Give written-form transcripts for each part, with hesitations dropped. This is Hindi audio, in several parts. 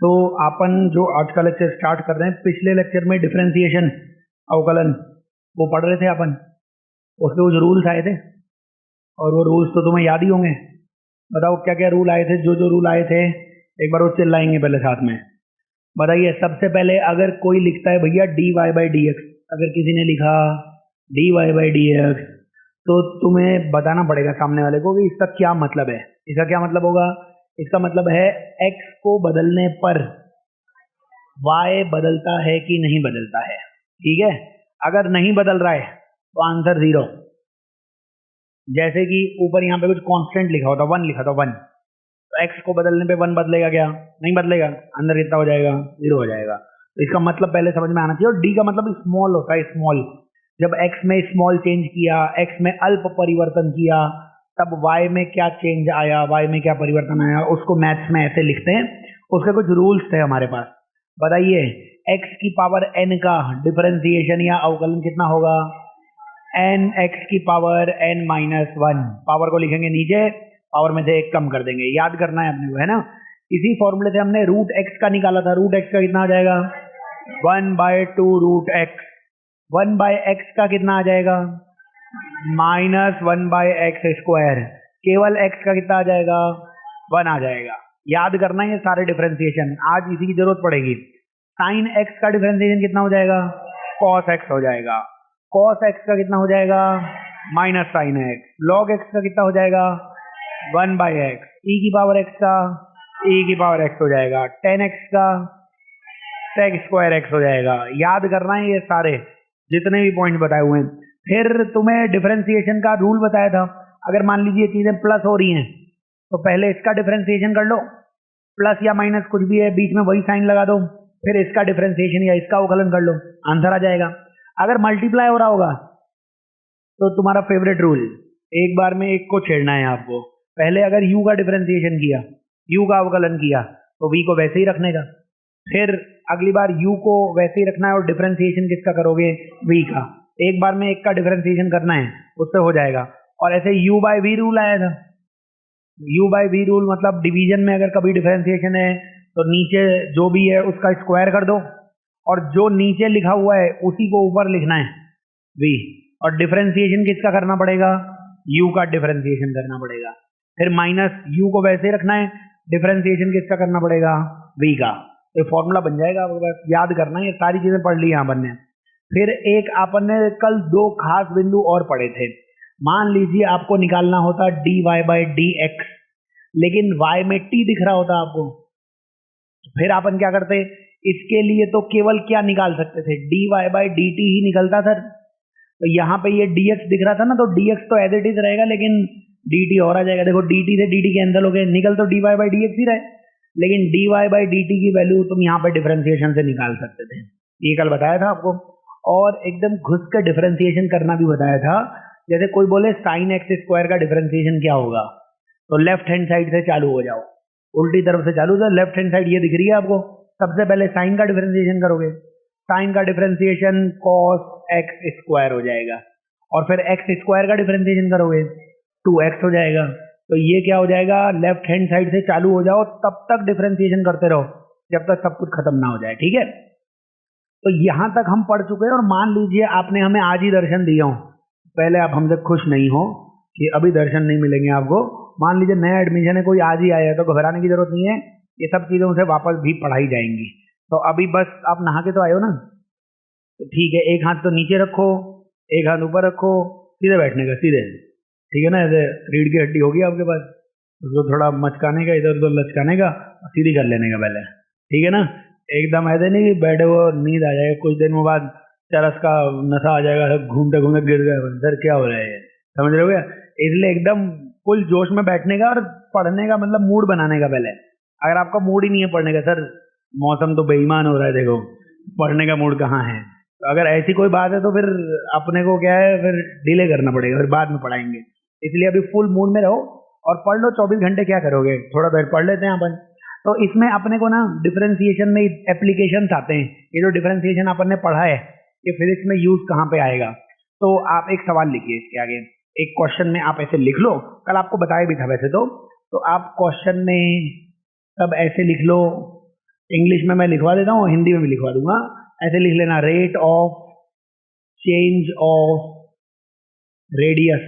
तो अपन जो आज का लेक्चर स्टार्ट कर रहे हैं, पिछले लेक्चर में डिफरेंशिएशन अवकलन वो पढ़ रहे थे अपन। उसके कुछ रूल्स आए थे और वो रूल्स तो तुम्हें याद ही होंगे। बताओ क्या क्या रूल आए थे। जो रूल आए थे एक बार वो चिल्लाएंगे पहले साथ में। बताइए सबसे पहले, अगर कोई लिखता है भैया dy बाई डी एक्स, अगर किसी ने लिखा dy बाई डी एक्स, तो तुम्हें बताना पड़ेगा सामने वाले को कि इसका क्या मतलब है। इसका क्या मतलब होगा? इसका मतलब है x को बदलने पर y बदलता है कि नहीं बदलता है। ठीक है, अगर नहीं बदल रहा है तो आंसर 0। जैसे कि ऊपर यहाँ पे कुछ कांस्टेंट लिखा होता, 1 लिखा था 1, तो x को बदलने पे 1 बदलेगा क्या? नहीं बदलेगा। अंदर कितना हो जाएगा? 0 हो जाएगा। तो इसका मतलब पहले समझ में आना चाहिए। और d का मतलब स्मॉल होता है, स्मॉल। जब x में स्मॉल चेंज किया, x में अल्प परिवर्तन किया, तब y में क्या चेंज आया, y में क्या परिवर्तन आया, उसको मैथ्स में ऐसे लिखते हैं। उसके कुछ रूल्स थे हमारे पास। बताइए x की पावर n का डिफरेंशिएशन या अवकलन कितना होगा? n x की पावर n माइनस 1। पावर को लिखेंगे नीचे, पावर में से 1 कम कर देंगे। याद करना है अपने को, है ना। इसी फॉर्मूले से हमने रूट x का निकाला था। रूट x का कितना आ जाएगा? 1/2 रूट x। 1/x का कितना आ जाएगा? -1/x square. केवल x का कितना आ जाएगा? 1 आ जाएगा। याद करना है ये सारे डिफरेंशिएशन, आज इसी की जरूरत पड़ेगी। साइन x का डिफरेंशिएशन कितना हो जाएगा? cos x हो जाएगा। cos x का कितना हो जाएगा? Minus sine x। log x का कितना हो जाएगा? 1/x। e की पावर x का e की पावर x हो जाएगा। tan x का sec स्क्वायर x हो जाएगा। याद करना है ये सारे जितने भी पॉइंट बताए हुए हैं। फिर तुम्हें डिफरेंशिएशन का रूल बताया था। अगर मान लीजिए चीजें प्लस हो रही हैं तो पहले इसका डिफरेंशिएशन कर लो, प्लस या माइनस कुछ भी है, बीच में वही साइन लगा दो, फिर इसका डिफरेंशिएशन या इसका अवकलन कर लो, आंसर आ जाएगा। अगर मल्टीप्लाई हो रहा होगा तो तुम्हारा फेवरेट रूल, एक बार में एक को छेड़ना है आपको। पहले अगर u का डिफरेंशिएशन किया, u का अवकलन किया, तो v को वैसे ही रखने का। फिर अगली बार u को वैसे ही रखना है और डिफरेंशिएशन किसका करोगे? v का। एक बार में एक का डिफरेंशिएशन करना है, उससे हो जाएगा। और ऐसे u बाय v रूल आया था। u बाय v रूल मतलब डिवीजन में अगर कभी डिफरेंशिएशन है तो नीचे जो भी है उसका स्क्वायर कर दो, और जो नीचे लिखा हुआ है उसी को ऊपर लिखना है, v। और डिफरेंशिएशन किसका करना पड़ेगा? u का डिफरेंशिएशन करना पड़ेगा। फिर माइनस u को वैसे रखना है, डिफरेंशिएशन किसका करना पड़ेगा? v का। तो फॉर्मूला बन जाएगा। बस याद करना है, ये सारी चीजें पढ़ ली यहाँ बनने। फिर एक अपन ने कल 2 खास बिंदु और पढ़े थे। मान लीजिए आपको निकालना होता dy बाई डी एक्स, लेकिन y में t दिख रहा होता आपको, फिर अपन क्या करते? इसके लिए तो केवल क्या निकाल सकते थे? dy बाई डी टी ही निकलता सर। तो यहाँ पे ये dx दिख रहा था ना, तो dx तो एज इट इज रहेगा, लेकिन dt और आ जाएगा। देखो dt से dt कैंसिल हो गए, निकल तो dy बाई dx ही रहे, लेकिन dy बाई dt की वैल्यू तुम यहाँ पे डिफरेंशिएशन से निकाल सकते थे। ये कल बताया था आपको। और एकदम घुस कर डिफरेंशिएशन करना भी बताया था। जैसे कोई बोले साइन एक्स स्क्वायर का डिफरेंशिएशन क्या होगा, तो लेफ्ट हैंड साइड से चालू हो जाओ, उल्टी तरफ से चालू। तो लेफ्ट हैंड साइड ये दिख रही है आपको। सबसे पहले साइन का डिफरेंशिएशन करोगे, साइन का डिफरेंशिएशन cos x स्क्वायर हो जाएगा। और फिर x स्क्वायर का डिफरेंशिएशन करोगे 2x हो जाएगा। तो ये क्या हो जाएगा? लेफ्ट हैंड साइड से चालू हो जाओ, तब तक डिफरेंशिएशन करते रहो जब तक सब कुछ खत्म ना हो जाए। ठीक है, तो यहां तक हम पढ़ चुके हैं। और मान लीजिए आपने हमें आज ही दर्शन दिया हो, पहले आप हमसे खुश नहीं हो कि अभी दर्शन नहीं मिलेंगे आपको। मान लीजिए नया एडमिशन है, कोई आज ही आया है, तो घबराने की जरूरत नहीं है। ये सब चीजें उसे वापस भी पढ़ाई जाएंगी। तो अभी बस आप नहा के तो आए हो ना, तो ठीक है, एक हाथ तो नीचे रखो, एक हाथ ऊपर रखो, सीधे बैठने का, सीधे। ठीक है ना, ऐसे रीढ़ की हड्डी होगी आपके पास, उसको थोड़ा मचकाने का, इधर उधर लचकाने का, सीधी कर लेने का पहले। ठीक है ना, एकदम ऐसे नहीं कि बैठे वो नींद आ जाएगा, कुछ दिनों बाद चरस का नशा आ जाएगा, घूमते घूमते गिर गए, सर क्या हो रहा है, समझ रहे हो क्या? इसलिए एकदम फुल जोश में बैठने का और पढ़ने का, मतलब मूड बनाने का पहले। अगर आपका मूड ही नहीं है पढ़ने का, सर मौसम तो बेईमान हो रहा है, देखो पढ़ने का मूड कहाँ है, तो अगर ऐसी कोई बात है तो फिर अपने को क्या है, फिर डिले करना पड़ेगा, फिर बाद में पढ़ाएंगे। इसलिए अभी फुल मूड में रहो और पढ़ लो। 24 घंटे क्या करोगे, थोड़ा देर पढ़ लेते हैं अपन। तो इसमें अपने को ना डिफरेंशिएशन में एप्लीकेशंस आते हैं। ये जो डिफरेंशिएशन अपन ने पढ़ा है, ये फिजिक्स में यूज कहाँ पे आएगा? तो आप एक सवाल लिखिए इसके आगे, एक क्वेश्चन में आप ऐसे लिख लो। कल आपको बताया भी था वैसे तो आप क्वेश्चन में सब ऐसे लिख लो इंग्लिश में मैं लिखवा देता हूँ, हिंदी में भी लिखवा दूंगा। ऐसे लिख लेना, rate of change of radius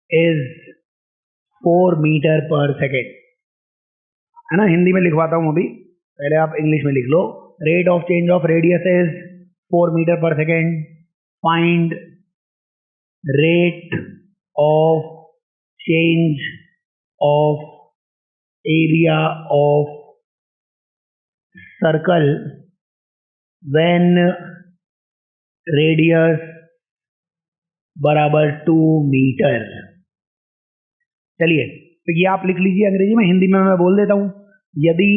is 4 metre per second, है ना। हिंदी में लिखवाता हूँ अभी, पहले आप इंग्लिश में लिख लो। Rate of change of radius is 4 metre per second. Find rate of change of area of circle when radius बराबर 2 मीटर। चलिए, तो ये आप लिख लीजिए अंग्रेजी में, हिंदी में मैं बोल देता हूं। यदि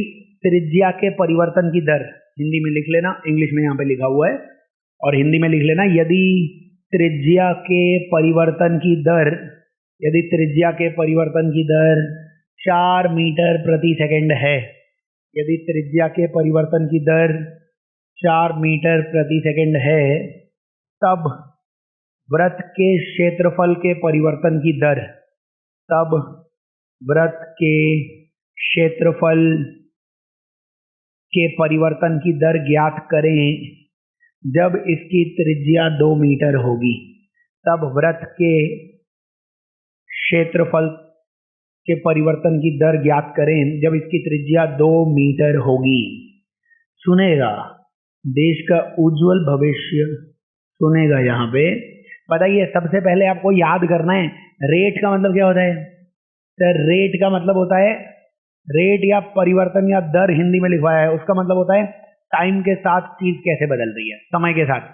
त्रिज्या के परिवर्तन की दर, हिंदी में लिख लेना, इंग्लिश में यहां पे लिखा हुआ है, और हिंदी में लिख लेना, यदि त्रिज्या के परिवर्तन की दर, यदि त्रिज्या के परिवर्तन की दर 4 मीटर प्रति सेकंड है, यदि त्रिज्या के परिवर्तन की दर 4 मीटर प्रति सेकंड है, तब वृत्त के क्षेत्रफल के परिवर्तन की दर, तब वृत्त के क्षेत्रफल के परिवर्तन की दर ज्ञात करें जब इसकी त्रिज्या 2 मीटर होगी। तब वृत्त के क्षेत्रफल के परिवर्तन की दर ज्ञात करें जब इसकी त्रिज्या 2 मीटर होगी। सुनेगा, देश का उज्जवल भविष्य सुनेगा। यहाँ पे बताइए, सबसे पहले आपको याद करना है, रेट का मतलब क्या होता है सर? रेट का मतलब होता है, रेट या परिवर्तन या दर हिंदी में लिखवाया है, उसका मतलब होता है टाइम के साथ चीज कैसे बदल रही है, समय के साथ।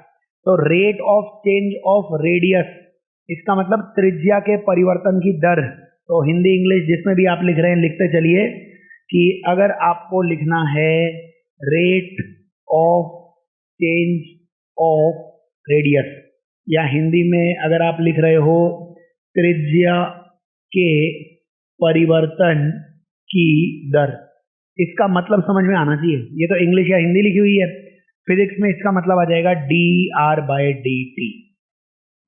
तो rate of change of radius, इसका मतलब त्रिज्या के परिवर्तन की दर। तो हिंदी इंग्लिश जिसमें भी आप लिख रहे हैं लिखते चलिए कि अगर आपको लिखना है rate of change of radius, या हिंदी में अगर आप लिख रहे हो त्रिज्या के परिवर्तन की दर, इसका मतलब समझ में आना चाहिए। ये तो इंग्लिश या हिंदी लिखी हुई है, फिजिक्स में इसका मतलब आ जाएगा dr/dt,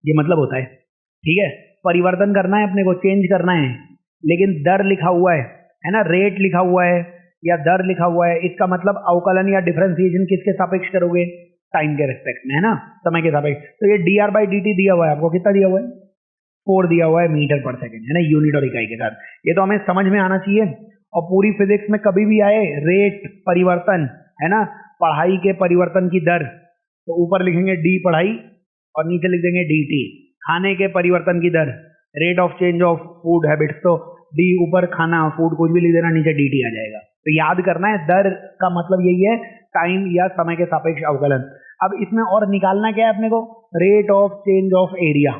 ये मतलब होता है, ठीक है। परिवर्तन करना है अपने को, चेंज करना है, लेकिन दर लिखा हुआ है ना, रेट लिखा हुआ है या दर लिखा हुआ है, इसका मतलब अवकलन या डिफरेंशिएशन किसके सापेक्ष करोगे? टाइम के रिस्पेक्ट में, है ना, समय के सापेक्ष। तो ये dr/dt दिया हुआ है आपको, कितना दिया हुआ है? 4 दिया हुआ है मीटर पर सेकेंड, है ना, यूनिट और इकाई के साथ। ये तो हमें समझ में आना चाहिए। और पूरी फिजिक्स में कभी भी आए रेट परिवर्तन, है ना, पढ़ाई के परिवर्तन की दर, तो ऊपर लिखेंगे डी पढ़ाई और नीचे लिख देंगे dt। खाने के परिवर्तन की दर, rate of change of food habits, तो डी ऊपर खाना फूड कुछ भी लिख देना, नीचे dt आ जाएगा। तो याद करना है, दर का मतलब यही है टाइम या समय के सापेक्ष अवकलन। अब इसमें और निकालना क्या है अपने को? Rate of change of area.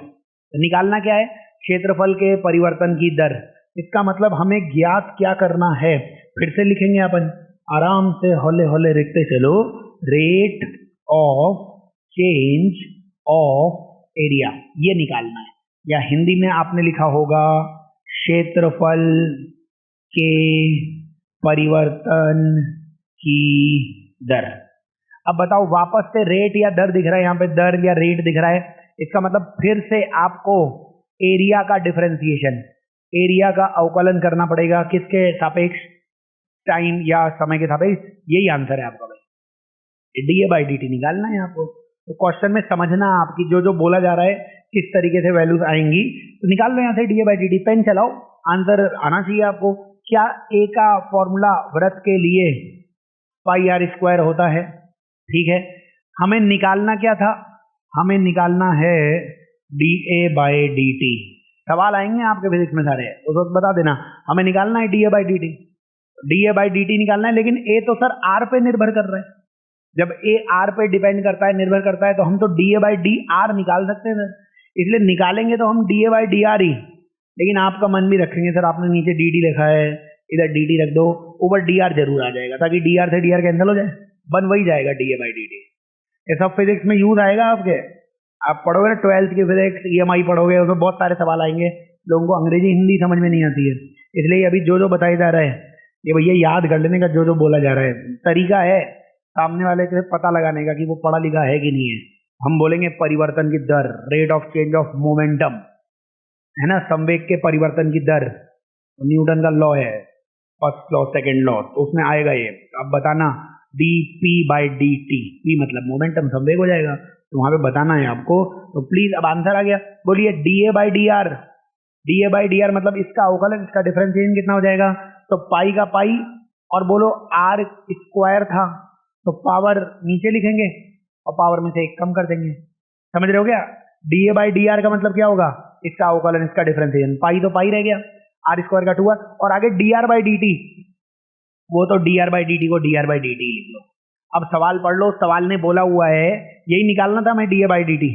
निकालना क्या है? क्षेत्रफल के परिवर्तन की दर। इसका मतलब हमें ज्ञात क्या करना है? फिर से लिखेंगे अपन, आराम से हौले हौले लिखते चलो, rate of change of area, ये निकालना है। या हिंदी में आपने लिखा होगा क्षेत्रफल के परिवर्तन की दर। अब बताओ, वापस से रेट या दर दिख रहा है, यहाँ पे दर या रेट दिख रहा है, इसका मतलब फिर से आपको एरिया का डिफरेंशिएशन, एरिया का अवकलन करना पड़ेगा, किसके सापेक्ष? टाइम या समय के सापेक्ष। यही आंसर है आपका भाई, dA/dt निकालना है आपको। तो क्वेश्चन में समझना आपकी जो जो बोला जा रहा है किस तरीके से वैल्यूज आएंगी, तो निकाल लो यहाँ से dA/dt। पेन चलाओ, आंसर आना चाहिए आपको। क्या ए का फॉर्मूला वृत्त के लिए πr² होता है? ठीक है, हमें निकालना क्या था? हमें निकालना है dA/dt। सवाल आएंगे आपके फिजिक्स में सारे, उस वक्त बता देना। हमें निकालना है dA/dt, dA/dt निकालना है, लेकिन ए तो सर r पे निर्भर कर रहा है। जब ए r पे डिपेंड करता है, निर्भर करता है, तो हम तो dA/dr निकाल सकते हैं सर, इसलिए निकालेंगे तो हम dA/dr ही। लेकिन आपका मन भी रखेंगे सर, आपने नीचे dt लिखा है, इधर dt रख दो, ऊपर dr जरूर आ जाएगा, ताकि dr से dr कैंसिल हो जाए, बन वही जाएगा dA/dt। ये सब फिजिक्स में यूज आएगा आपके। आप पढ़ोगे ना 12th की फिजिक्स, EMI पढ़ोगे, उसमें बहुत सारे सवाल आएंगे। लोगों को अंग्रेजी हिंदी समझ में नहीं आती है, इसलिए अभी जो जो बताया जा रहा है ये भैया याद कर लेने का, जो जो बोला जा रहा है। तरीका है सामने वाले से पता लगाने का कि वो पढ़ा लिखा है कि नहीं है। हम बोलेंगे परिवर्तन की दर, rate of change of momentum, है ना, संवेग के परिवर्तन की दर, न्यूटन का लॉ है, फर्स्ट लॉ सेकंड लॉ, तो उसमें आएगा ये। अब बताना dp बाई dt, p मतलब मोमेंटम, संवेग हो जाएगा, तो वहां पे बताना है आपको। तो प्लीज अब आंसर आ गया, बोलिए dA by dr, dA by dr मतलब इसका अवकलन, इसका डिफरेंशिएशन कितना हो जाएगा? तो पाई का पाई, और बोलो r स्क्वायर था तो पावर नीचे लिखेंगे और पावर में से एक कम कर देंगे। समझ रहे हो क्या? dA बाई dr का मतलब क्या होगा? इसका अवकलन, इसका डिफरेंशिएशन, पाई तो पाई रह गया, r स्क्वायर का 2r, और आगे dr बाई dt, वो तो dr बाई dt को dr बाई dt लिख लो। अब सवाल पढ़ लो, सवाल ने बोला हुआ है यही निकालना था मैं, dA बाई dt,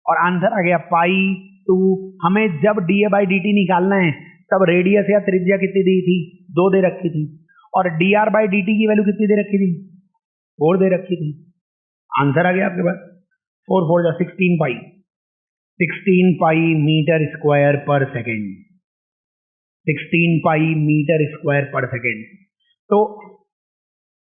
और आंसर आ गया पाई 2। हमें जब dA बाई dt निकालना है तब रेडियस या त्रिज्या कितनी दी थी? 2 दे रखी थी, और dr बाई dt की वैल्यू कितनी दे रखी थी? 4 दे रखी थी। आंसर आ गया आपके पास 4 4 जा 16 पाई, 16 पाई मीटर स्क्वायर पर सेकेंड, 16 पाई मीटर स्क्वायर पर सेकेंड। तो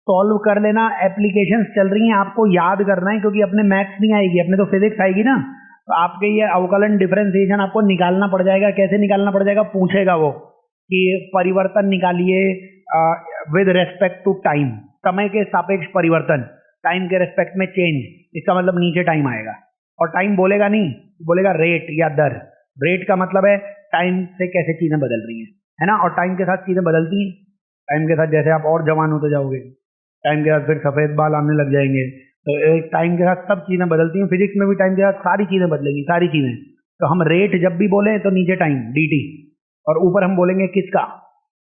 सॉल्व कर लेना, एप्लीकेशंस चल रही हैं, आपको याद करना है, क्योंकि अपने मैथ्स नहीं आएगी, अपने तो फिजिक्स आएगी ना। तो आपके ये अवकलन डिफरेंशिएशन आपको निकालना पड़ जाएगा। कैसे निकालना पड़ जाएगा? पूछेगा वो कि परिवर्तन निकालिए विद रेस्पेक्ट टू टाइम, समय के सापेक्ष परिवर्तन, टाइम के रेस्पेक्ट में चेंज, इसका मतलब नीचे टाइम आएगा। और टाइम बोलेगा नहीं, बोलेगा रेट या दर। रेट का मतलब है टाइम से कैसे चीजें बदल रही हैं, है ना। और टाइम के साथ चीजें बदलती हैं, टाइम के साथ जैसे आप और जवान होते जाओगे, टाइम के साथ फिर सफेद बाल आने लग जाएंगे, तो टाइम के साथ सब चीजें बदलती हैं। फिजिक्स में भी टाइम के साथ सारी चीजें बदलेंगी, सारी चीजें। तो हम रेट जब भी बोले तो नीचे टाइम dt, और ऊपर हम बोलेंगे किसका?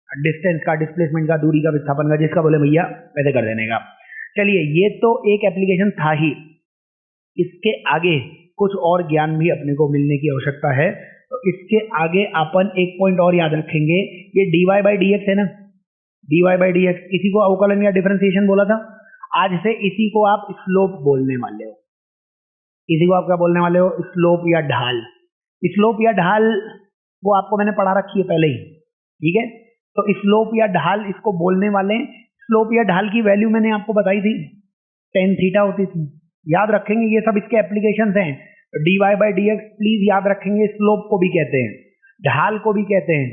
डिस्टेंस का, डिस्प्लेसमेंट का, दूरी का, विस्थापन का, जिसका बोले भैया वैसे कर देने का। चलिए, ये तो एक एप्लीकेशन था ही, इसके आगे कुछ और ज्ञान भी अपने को मिलने की आवश्यकता है। तो इसके आगे अपन एक पॉइंट और याद रखेंगे, ये dy बाई dx है ना, dy बाई dx, इसी को अवकलन या डिफरेंशिएशन बोला था। आज से इसी को आप स्लोप बोलने वाले हो, इसी को आप क्या बोलने वाले हो? स्लोप या ढाल। स्लोप या ढाल वो आपको मैंने पढ़ा रखी है पहले ही, ठीक है। तो स्लोप या ढाल इसको बोलने वाले हैं। स्लोप या ढाल की वैल्यू मैंने आपको बताई थी, tan थीटा होती थी, याद रखेंगे। ये सब इसके एप्लीकेशंस हैं। dy बाई dx प्लीज याद रखेंगे, स्लोप को भी कहते हैं, ढाल को भी कहते हैं।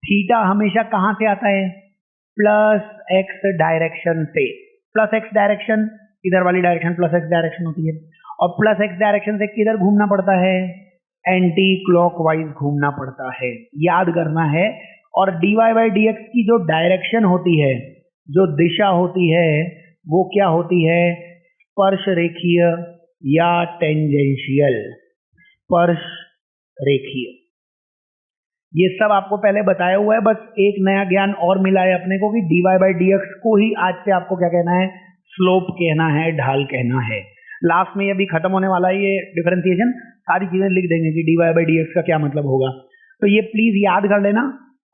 थीटा हमेशा कहां से आता है? प्लस एक्स डायरेक्शन से। प्लस एक्स डायरेक्शन, इधर वाली डायरेक्शन प्लस एक्स डायरेक्शन होती है, और प्लस एक्स डायरेक्शन से किधर घूमना पड़ता है? एंटी क्लॉकवाइज घूमना पड़ता है, याद करना है। और dy बाई dx की जो डायरेक्शन होती है, जो दिशा होती है, वो क्या होती है? स्पर्श रेखीय या टेंजेंशियल। स्पर्श रेखीय, ये सब आपको पहले बताया हुआ है, बस एक नया ज्ञान और मिला है अपने को कि dy बाई dx को ही आज से आपको क्या कहना है? स्लोप कहना है, ढाल कहना है। लास्ट में ये भी खत्म होने वाला है, ये डिफरेंशिएशन, सारी चीजें लिख देंगे कि dy बाई dx का क्या मतलब होगा। तो ये प्लीज याद कर लेना।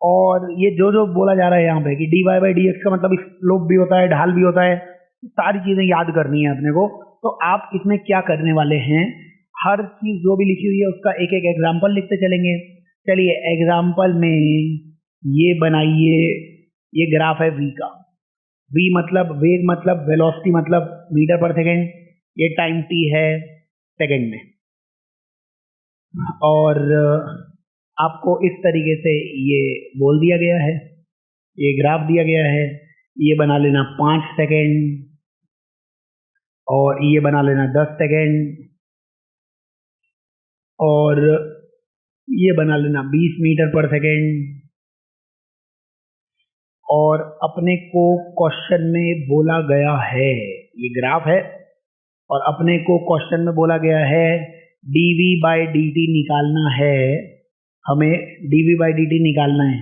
और ये जो जो बोला जा रहा है यहाँ पे कि dy बाई dx का मतलब स्लोप भी होता है, ढाल भी होता है, सारी चीजें याद करनी है अपने को। तो आप इसमें क्या करने वाले हैं? हर चीज जो भी लिखी हुई है उसका एक एक एग्जाम्पल लिखते चलेंगे। चलिए, एग्जाम्पल में ये बनाइए, ये ग्राफ है v का। v मतलब वेग, मतलब वेलोसिटी, मतलब मीटर पर सेकेंड। ये टाइम t है सेकेंड में, और आपको इस तरीके से ये बोल दिया गया है, ये ग्राफ दिया गया है। ये बना लेना 5 सेकेंड, और ये बना लेना 10 सेकेंड, और ये बना लेना 20 मीटर पर सेकेंड। और अपने को क्वेश्चन में बोला गया है, ये ग्राफ है, और अपने को क्वेश्चन में बोला गया है dv बाई dt निकालना है। हमें dv बाई dt निकालना है।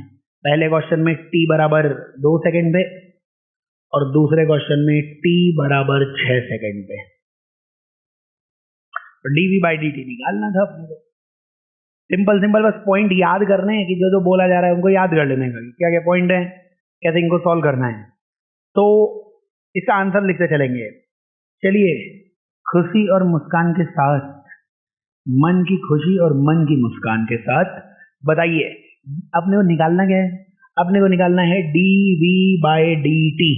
पहले क्वेश्चन में t बराबर 2 सेकेंड पे, और दूसरे क्वेश्चन में t बराबर 6 सेकेंड पे। तो dv बाई dt निकालना था अपने को। सिंपल सिंपल बस पॉइंट याद करने हैं कि जो जो बोला जा रहा है उनको याद कर लेने का, क्या क्या पॉइंट है, कैसे इनको सॉल्व करना है। तो इसका आंसर लिखते चलेंगे। चलिए, खुशी और मुस्कान के साथ, मन की खुशी और मन की मुस्कान के साथ बताइए अपने को निकालना क्या है? अपने को निकालना है dv बाई dt।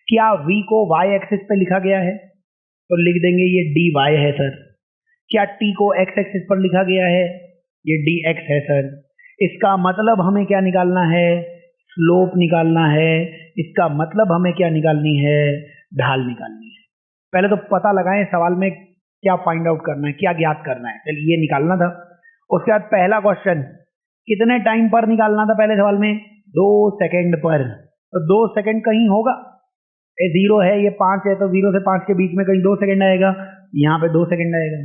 क्या v को y एक्सिस पे लिखा गया है? तो लिख देंगे ये dy है सर। क्या t को x एक्सिस पर लिखा गया है? ये dx है सर। इसका मतलब हमें क्या निकालना है? स्लोप निकालना है, इसका मतलब हमें क्या निकालनी है, ढाल निकालनी है। पहले तो पता लगाएं सवाल में क्या फाइंड आउट करना है, क्या ज्ञात करना है। चलिए ये निकालना था। उसके बाद पहला क्वेश्चन, कितने टाइम पर निकालना था पहले सवाल में, 2 सेकंड पर। तो 2 सेकंड कहीं होगा, ये 0 है, ये 5 है, तो 0 से 5 के बीच में कहीं 2 सेकंड आएगा, यहाँ पे 2 सेकंड आएगा।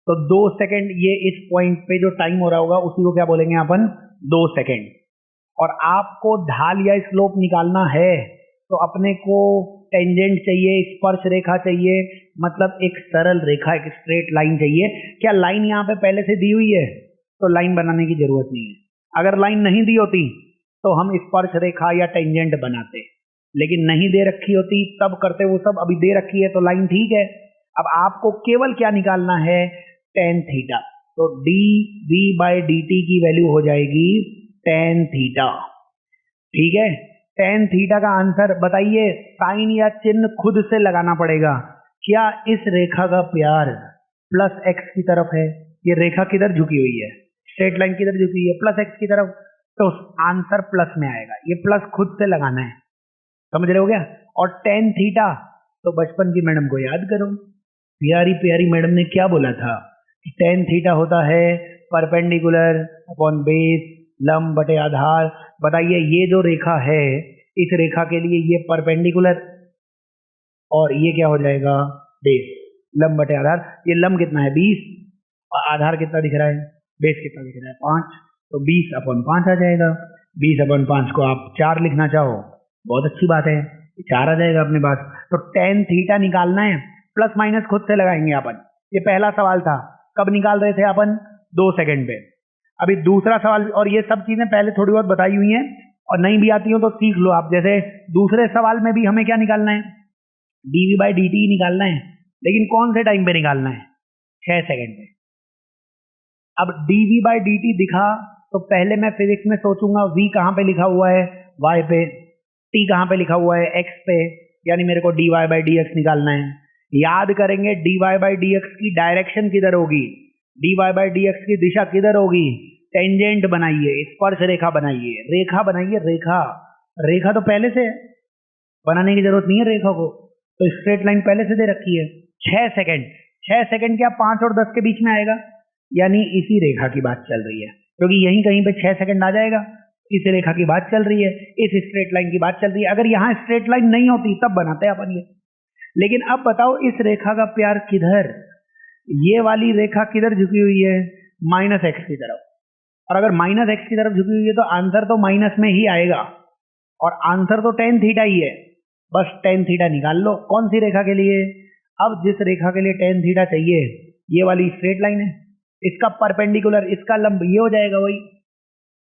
तो 2 सेकंड, ये इस पॉइंट पे जो टाइम हो रहा होगा उसी को क्या बोलेंगे अपन, 2 सेकंड। और आपको ढाल या स्लोप निकालना है तो अपने को टेंजेंट चाहिए, स्पर्श रेखा चाहिए, मतलब एक सरल रेखा, एक स्ट्रेट लाइन चाहिए। क्या लाइन यहाँ पे पहले से दी हुई है, तो लाइन बनाने की जरूरत नहीं है। अगर लाइन नहीं दी होती तो हम स्पर्श रेखा या टेंजेंट बनाते, लेकिन नहीं दे रखी होती तब करते वो सब। अभी दे रखी है तो लाइन ठीक है। अब आपको केवल क्या निकालना है, tan थीटा। तो dv/dt की वैल्यू हो जाएगी tan थीटा। ठीक है, tan थीटा का आंसर बताइए, साइन या चिन्ह खुद से लगाना पड़ेगा। क्या इस रेखा का प्यार प्लस x की तरफ है, ये रेखा किधर झुकी हुई है, स्ट्रेट लाइन किधर झुकी हुई है, प्लस x की तरफ, तो आंसर प्लस में आएगा। ये प्लस खुद से लगाना है, समझ रहे हो क्या। और tan थीटा तो बचपन की मैडम को याद करो, प्यारी प्यारी मैडम ने क्या बोला था, tan थीटा होता है परपेंडिकुलर अपॉन बेस, लंब बटे आधार। बताइए ये जो रेखा है, इस रेखा के लिए ये परपेंडिकुलर और ये क्या हो जाएगा, बेस, लंब बटे आधार। ये लंब कितना है 20 और आधार कितना दिख रहा है, बेस कितना दिख रहा है 5, तो 20/5 आ जाएगा। 20/5 को आप 4 लिखना चाहो, बहुत अच्छी बात है, 4 आ जाएगा अपने पास। तो tan थीटा निकालना है, प्लस माइनस खुद से लगाएंगे अपन। ये पहला सवाल था, कब निकाल रहे थे अपन, 2 सेकंड पे। अभी दूसरा सवाल, और ये सब चीजें पहले थोड़ी बहुत बताई हुई हैं और नहीं भी आती हो तो सीख लो आप। जैसे दूसरे सवाल में भी हमें क्या निकालना है, dv/dt निकालना है, लेकिन कौन से टाइम पे निकालना है, 6 सेकंड पे। अब dv/dt दिखा तो पहले मैं फिजिक्स में सोचूंगा v कहाँ पे लिखा हुआ है, y पे, t कहाँ पे लिखा हुआ है, x पे, यानी मेरे को dy/dx निकालना है। याद करेंगे dy/dx की डायरेक्शन किधर होगी, dy/dx की दिशा किधर होगी, टेंजेंट बनाइए, स्पर्श रेखा बनाइए, रेखा बनाइए, रेखा। रेखा तो पहले से है, बनाने की जरूरत नहीं है रेखा को, तो स्ट्रेट लाइन पहले से दे रखी है। 6 सेकंड, 6 सेकंड क्या 5 और 10 के बीच में आएगा, यानी इसी रेखा की बात चल रही है, क्योंकि यहीं कहीं पे 6 सेकंड आ जाएगा। इस रेखा की बात चल रही है, इस स्ट्रेट लाइन की बात चल रही है। अगर यहाँ स्ट्रेट लाइन नहीं होती तब बनाते अपन ये। लेकिन अब बताओ इस रेखा का प्यार किधर, ये वाली रेखा किधर झुकी हुई है, -x की तरफ। और अगर -x की तरफ झुकी हुई है तो आंसर तो माइनस में ही आएगा, और आंसर तो tan थीटा ही है। बस tan थीटा निकाल लो, कौन सी रेखा के लिए, अब जिस रेखा के लिए tan थीटा चाहिए, ये वाली स्ट्रेट लाइन है, इसका परपेंडिकुलर, इसका लंब, ये हो जाएगा वही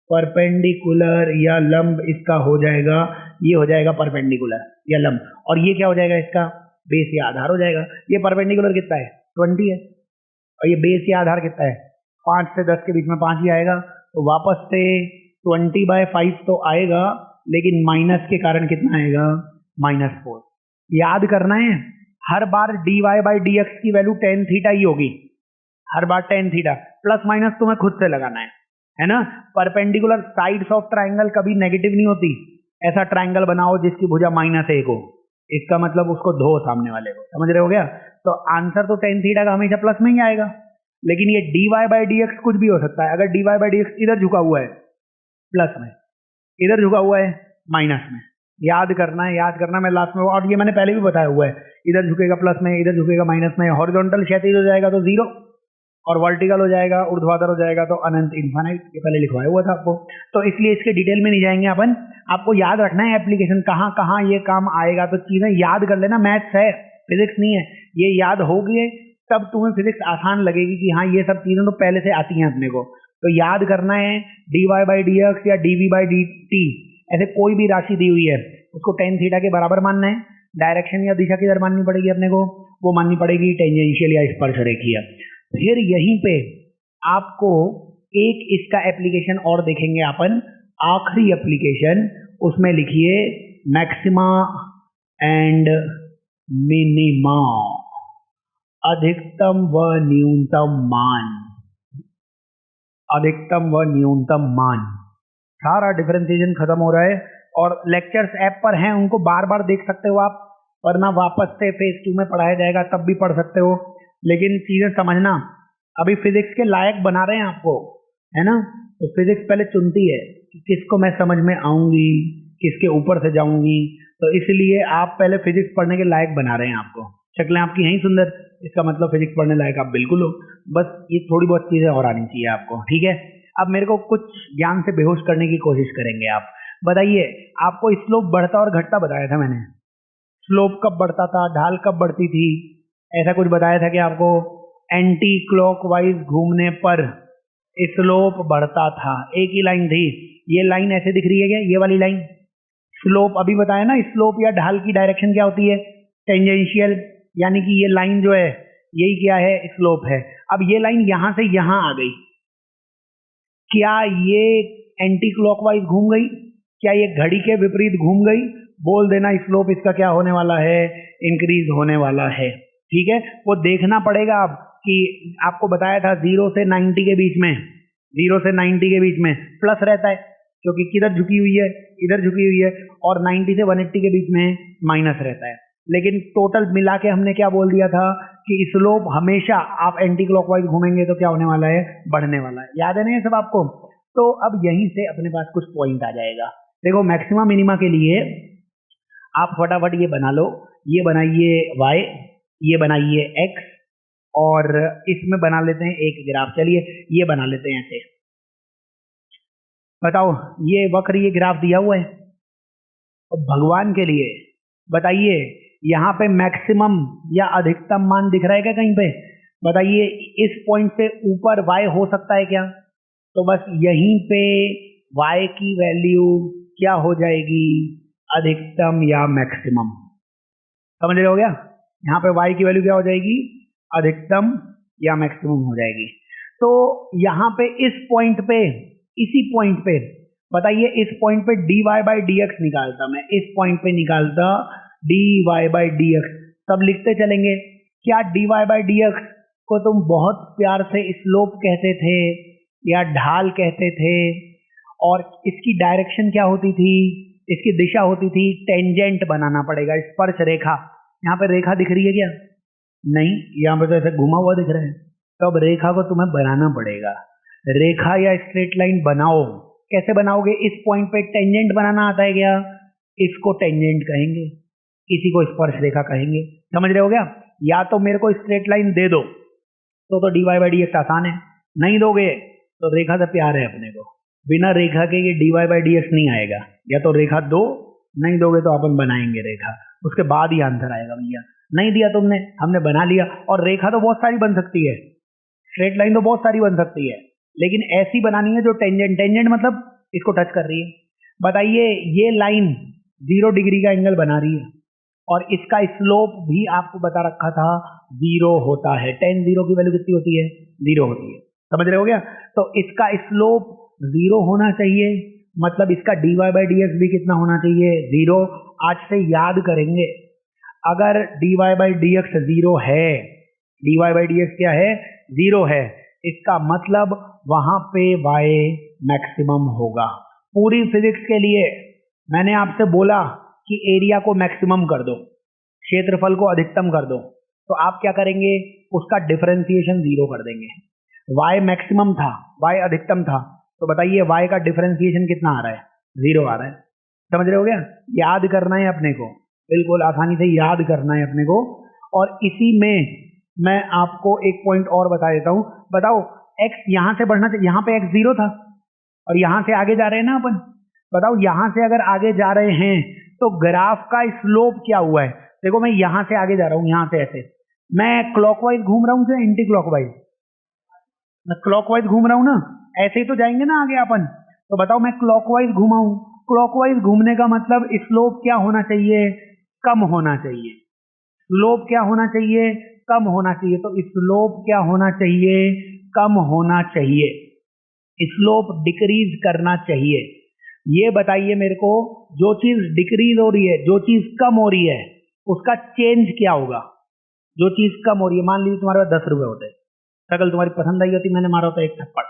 परपेंडिकुलर या लंब, इसका हो जाएगा, ये हो जाएगा परपेंडिकुलर या लंब, और ये क्या हो जाएगा, इसका बेस या आधार हो जाएगा। ये परपेंडिकुलर कितना है, 20 है, और ये बेस या आधार कितना है, 5 से 10 के बीच में 5 ही आएगा। तो वापस से 20/5 तो आएगा, लेकिन माइनस के कारण कितना आएगा, -4। याद करना है, हर बार dy/dx की वैल्यू tan थीटा ही होगी, हर बार tan थीटा, प्लस माइनस तुम्हें खुद से लगाना है ना। परपेंडिकुलर साइड्स ऑफ ट्राइंगल कभी नेगेटिव नहीं होती। ऐसा ट्राइंगल बनाओ जिसकी भुजा -1 हो, इसका मतलब उसको धो सामने वाले को, समझ रहे हो क्या। तो आंसर तो tan थीटा का हमेशा प्लस में ही आएगा, लेकिन ये dy/dx कुछ भी हो सकता है। अगर dy/dx इधर झुका हुआ है प्लस में, इधर झुका हुआ है माइनस में, याद करना है, याद करना। मैं लास्ट में, और ये मैंने पहले भी बताया हुआ है, इधर झुकेगा प्लस में, इधर झुकेगा माइनस में। हॉरिजॉन्टल क्षैतिज हो जाएगा तो 0, और वर्टिकल हो जाएगा, ऊर्ध्वाधर हो जाएगा तो अनंत, इनफाइनाइट। ये पहले लिखवाया हुआ था आपको, तो इसलिए इसके डिटेल में नहीं जाएंगे अपन। आपको याद रखना है एप्लीकेशन कहाँ कहाँ ये काम आएगा, तो चीजें याद कर लेना। मैथ्स है, फिजिक्स नहीं है, ये याद होगी तब तुम्हें फिजिक्स आसान लगेगी कि हाँ ये सब चीजें तो पहले से आती हैं अपने को। तो याद करना है dy/dx या dv/dt, ऐसे कोई भी राशि दी हुई है उसको tan थीटा के बराबर मानना है। डायरेक्शन या दिशा किधर माननी पड़ेगी अपने को, वो माननी पड़ेगी टेंजेंशियल या स्पर्श रेखीय। फिर यहीं पे आपको एक इसका एप्लीकेशन और देखेंगे अपन, आखिरी एप्लीकेशन, उसमें लिखिए मैक्सिमा एंड मिनिमा, अधिकतम व न्यूनतम मान, अधिकतम व न्यूनतम मान। सारा डिफरेंशिएशन खत्म हो रहा है। और लेक्चर्स ऐप पर हैं, उनको बार बार देख सकते हो आप, वरना वापस से फेज 2 में पढ़ाया जाएगा तब भी पढ़ सकते हो। लेकिन चीजें समझना, अभी फिजिक्स के लायक बना रहे हैं आपको, है ना। तो फिजिक्स पहले चुनती है कि किसको मैं समझ में आऊंगी, किसके ऊपर से जाऊंगी, तो इसलिए आप पहले फिजिक्स पढ़ने के लायक बना रहे हैं आपको। शक्लें आपकी हैं ही सुंदर, इसका मतलब फिजिक्स पढ़ने लायक आप बिल्कुल हो। बस ये थोड़ी बहुत चीजें और आनी चाहिए आपको, ठीक है। अब मेरे को कुछ ज्ञान से बेहोश करने की कोशिश करेंगे आप। बताइए, आपको स्लोप बढ़ता और घटता बताया था मैंने, स्लोप कब बढ़ता था, ढाल कब बढ़ती थी, ऐसा कुछ बताया था कि आपको एंटी क्लॉकवाइज घूमने पर स्लोप बढ़ता था। एक ही लाइन थी, ये लाइन ऐसे दिख रही है क्या, ये वाली लाइन स्लोप, अभी बताया ना स्लोप या ढाल की डायरेक्शन क्या होती है, टेंजेंशियल, यानी कि ये लाइन जो है यही क्या है, स्लोप है। अब ये लाइन यहां से यहां आ गई, क्या ये एंटी क्लॉकवाइज घूम गई, क्या ये घड़ी के विपरीत घूम गई, बोल देना स्लोप इसका क्या होने वाला है, इंक्रीज होने वाला है, ठीक है। वो देखना पड़ेगा अब कि आपको बताया था 0 से 90 के बीच में, 0 से 90 के बीच में प्लस रहता है, क्योंकि किधर झुकी हुई है, इधर झुकी हुई है, और 90 से 180 के बीच में माइनस रहता है। लेकिन टोटल मिला के हमने क्या बोल दिया था कि स्लोप हमेशा आप एंटी क्लॉकवाइज घूमेंगे तो क्या होने वाला है, बढ़ने वाला है। याद है ना ये सब आपको। तो अब यहीं से अपने पास कुछ पॉइंट आ जाएगा। देखो, मैक्सिमा मिनिमा के लिए आप फटाफट ये बना लो, ये बनाइए y, ये बनाइए x, और इसमें बना लेते हैं एक ग्राफ। चलिए ये बना लेते हैं ऐसे। बताओ, ये वक्र, ये ग्राफ दिया हुआ है, और भगवान के लिए बताइए यहाँ पे मैक्सिमम या अधिकतम मान दिख रहा है क्या कहीं पे, बताइए इस पॉइंट से ऊपर y हो सकता है क्या, तो बस यहीं पे y की वैल्यू क्या हो जाएगी, अधिकतम या मैक्सिमम। समझ रहे हो क्या, यहाँ पे y की वैल्यू क्या हो जाएगी, अधिकतम या मैक्सिमम हो जाएगी। तो यहाँ पे इस पॉइंट पे, इसी पॉइंट पे बताइए, इस पॉइंट पे dy बाई dx निकालता मैं, इस पॉइंट पे निकालता dy बाई dx, सब लिखते चलेंगे। क्या dy बाई dx को तुम बहुत प्यार से स्लोप कहते थे या ढाल कहते थे, और इसकी डायरेक्शन क्या होती थी, इसकी दिशा होती थी टेंजेंट बनाना पड़ेगा, स्पर्श रेखा। यहाँ पे रेखा दिख रही है क्या, नहीं, यहाँ पे तो ऐसे घुमा हुआ दिख रहा है। तो अब रेखा को तुम्हें बनाना पड़ेगा, रेखा या स्ट्रेट लाइन बनाओ। कैसे बनाओगे, इस पॉइंट पे टेंजेंट बनाना आता है क्या, इसको टेंजेंट कहेंगे, किसी को स्पर्श रेखा कहेंगे। समझ रहे हो क्या, या तो मेरे को स्ट्रेट लाइन दे दो तो dy बाई dx आसान है, नहीं दोगे तो रेखा से प्यार है अपने को, बिना रेखा के ये dy बाई dx नहीं आएगा। या तो रेखा दो, नहीं दोगे तो अपन बनाएंगे रेखा, उसके बाद ही आंसर आएगा भैया। नहीं दिया तुमने, हमने बना लिया। और रेखा तो बहुत सारी बन सकती है, स्ट्रेट लाइन तो बहुत सारी बन सकती है, लेकिन ऐसी बनानी है जो टेंजेंट, टेंजेंट मतलब इसको टच कर रही है। बताइए, ये लाइन 0 डिग्री का एंगल बना रही है, और इसका स्लोप भी आपको बता रखा था 0 होता है। tan 0 की वैल्यू कितनी होती है, 0 होती है। समझ रहे हो क्या, तो इसका स्लोप 0 होना चाहिए, मतलब इसका dy बाई dx भी कितना होना चाहिए, 0। आज से याद करेंगे, अगर dy बाई dx 0 है, dy बाई dx क्या है, 0 है, इसका मतलब वहां पे y मैक्सिमम होगा। पूरी फिजिक्स के लिए मैंने आपसे बोला कि एरिया को मैक्सिमम कर दो, क्षेत्रफल को अधिकतम कर दो, तो आप क्या करेंगे, उसका डिफरेंशिएशन 0 कर देंगे। y मैक्सिमम था, y अधिकतम था, तो बताइए y का डिफरेंशिएशन कितना आ रहा है, 0 आ रहा है। समझ रहे हो क्या, याद करना है अपने को, बिल्कुल आसानी से याद करना है अपने को। और इसी में मैं आपको एक पॉइंट और बता देता हूं। बताओ, x यहां से बढ़ना चाहिए, यहां पे x 0 था और यहां से आगे जा रहे हैं ना अपन। बताओ, यहां से अगर आगे जा रहे हैं तो ग्राफ का स्लोप क्या हुआ है। देखो, मैं यहां से आगे जा रहा हूं, यहां से ऐसे, मैं क्लॉकवाइज घूम रहा हूं या एंटी क्लॉकवाइज, मैं क्लॉकवाइज घूम रहा हूं ना, ऐसे ही तो जाएंगे ना आगे अपन। तो बताओ, मैं क्लॉकवाइज घूमा हूं, क्लॉकवाइज घूमने का मतलब स्लोप क्या होना चाहिए, कम होना चाहिए। स्लोप क्या होना चाहिए, कम होना चाहिए। तो स्लोप क्या होना चाहिए, कम होना चाहिए, स्लोप डिक्रीज करना चाहिए। ये बताइए मेरे को, जो चीज डिक्रीज हो रही है, जो चीज कम हो रही है, उसका चेंज क्या होगा। जो चीज कम हो रही है, मान लीजिए तुम्हारे पास 10 रुपए होते, शकल तुम्हारी पसंद आई होती, मैंने मारा होता एक थप्पड़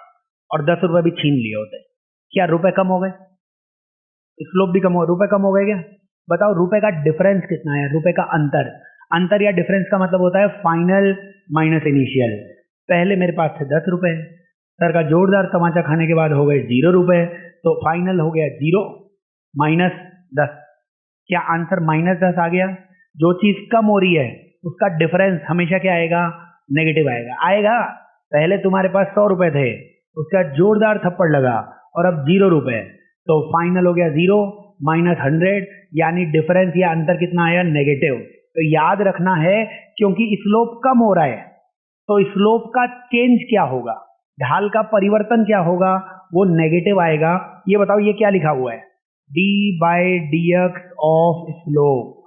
और 10 रुपए भी छीन लिए होते, क्या रुपए कम हो गए? स्लोप भी कम हो, रुपए कम हो गए क्या? बताओ रुपए का डिफरेंस कितना है? रुपए का अंतर, अंतर या डिफरेंस का मतलब होता है फाइनल माइनस इनिशियल। पहले मेरे पास थे 10 रुपए, सर का जोरदार तमाचा खाने के बाद हो गए 0 रुपए, तो फाइनल हो गया 0 माइनस 10। क्या आंसर माइनस 10 आ गया? जो चीज कम हो रही है उसका डिफरेंस हमेशा क्या आएगा? नेगेटिव आएगा। आएगा। पहले तुम्हारे पास 100 रुपए थे, उसका जोरदार थप्पड़ लगा और अब 0 रुपए, तो फाइनल हो गया 0 माइनस 100, यानी डिफरेंस या अंतर कितना आया? नेगेटिव। तो याद रखना है, क्योंकि स्लोप कम हो रहा है तो स्लोप का चेंज क्या होगा, ढाल का परिवर्तन क्या होगा? वो नेगेटिव आएगा। ये बताओ ये क्या लिखा हुआ है? D by d x of slope.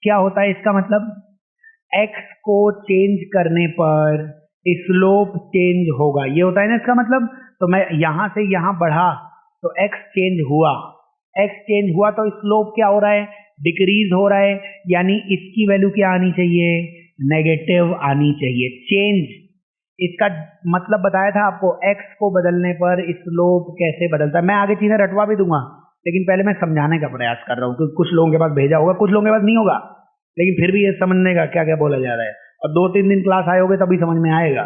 क्या होता है इसका मतलब? एक्स को चेंज करने पर स्लोप चेंज होगा, ये होता है ना इसका मतलब। तो मैं यहां से यहां बढ़ा तो एक्स चेंज हुआ, एक्स चेंज हुआ तो स्लोप क्या हो रहा है? डिक्रीज हो रहा है, यानी इसकी वैल्यू क्या आनी चाहिए? नेगेटिव आनी चाहिए। चेंज, इसका मतलब बताया था आपको, एक्स को बदलने पर स्लोप कैसे बदलता है। मैं आगे चीजें रटवा भी दूंगा, लेकिन पहले मैं समझाने का प्रयास कर रहा हूँ, क्योंकि कुछ लोगों के पास भेजा होगा, कुछ लोगों के पास नहीं होगा, लेकिन फिर भी ये समझने का क्या क्या बोला जा रहा है, और 2-3 दिन क्लास आए तभी समझ में आएगा।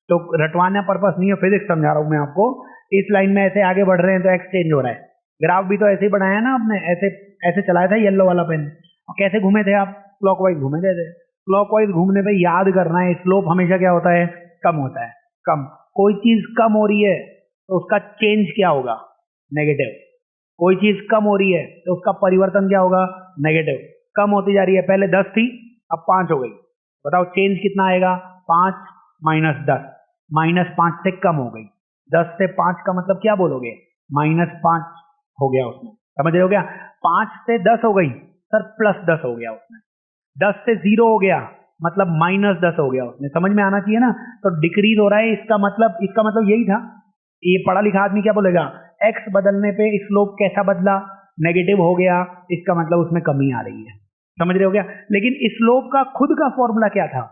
तो रटवाना पर्पस नहीं है, फिजिक्स समझा रहा हूँ मैं आपको। इस लाइन में ऐसे आगे बढ़ रहे हैं तो एक्स चेंज हो रहा है। ग्राफ भी तो ऐसे ही बनाया ना आपने, ऐसे ऐसे चलाया था येलो वाला पेन, और कैसे घूमे थे आप? क्लॉकवाइज घूमे थे। क्लॉकवाइज घूमने पे याद करना है, स्लोप हमेशा क्या होता है? कम होता है। कम, कोई चीज कम हो रही है तो उसका चेंज क्या होगा? नेगेटिव। कोई चीज कम हो रही है तो उसका परिवर्तन क्या होगा? नेगेटिव। कम होती जा रही है, पहले 10 थी अब 5 हो गई, बताओ चेंज कितना आएगा? 5 माइनस 10, माइनस 5 से कम हो गई। 10 से 5 का मतलब क्या बोलोगे? -5 हो गया उसमें, समझ रहे हो क्या? 5 से 10 हो गई सर, प्लस 10 हो गया उसमें। 10 से 0 हो गया मतलब -10 हो गया उसमें, समझ में आना चाहिए ना। तो डिक्रीज हो रहा है, इसका मतलब यही था। ये पढ़ा लिखा आदमी क्या बोलेगा? एक्स बदलने पे स्लोप कैसा बदला? नेगेटिव हो गया, इसका मतलब उसमें कमी आ रही है, समझ रहे हो क्या? लेकिन स्लोप का खुद का फॉर्मूला क्या था?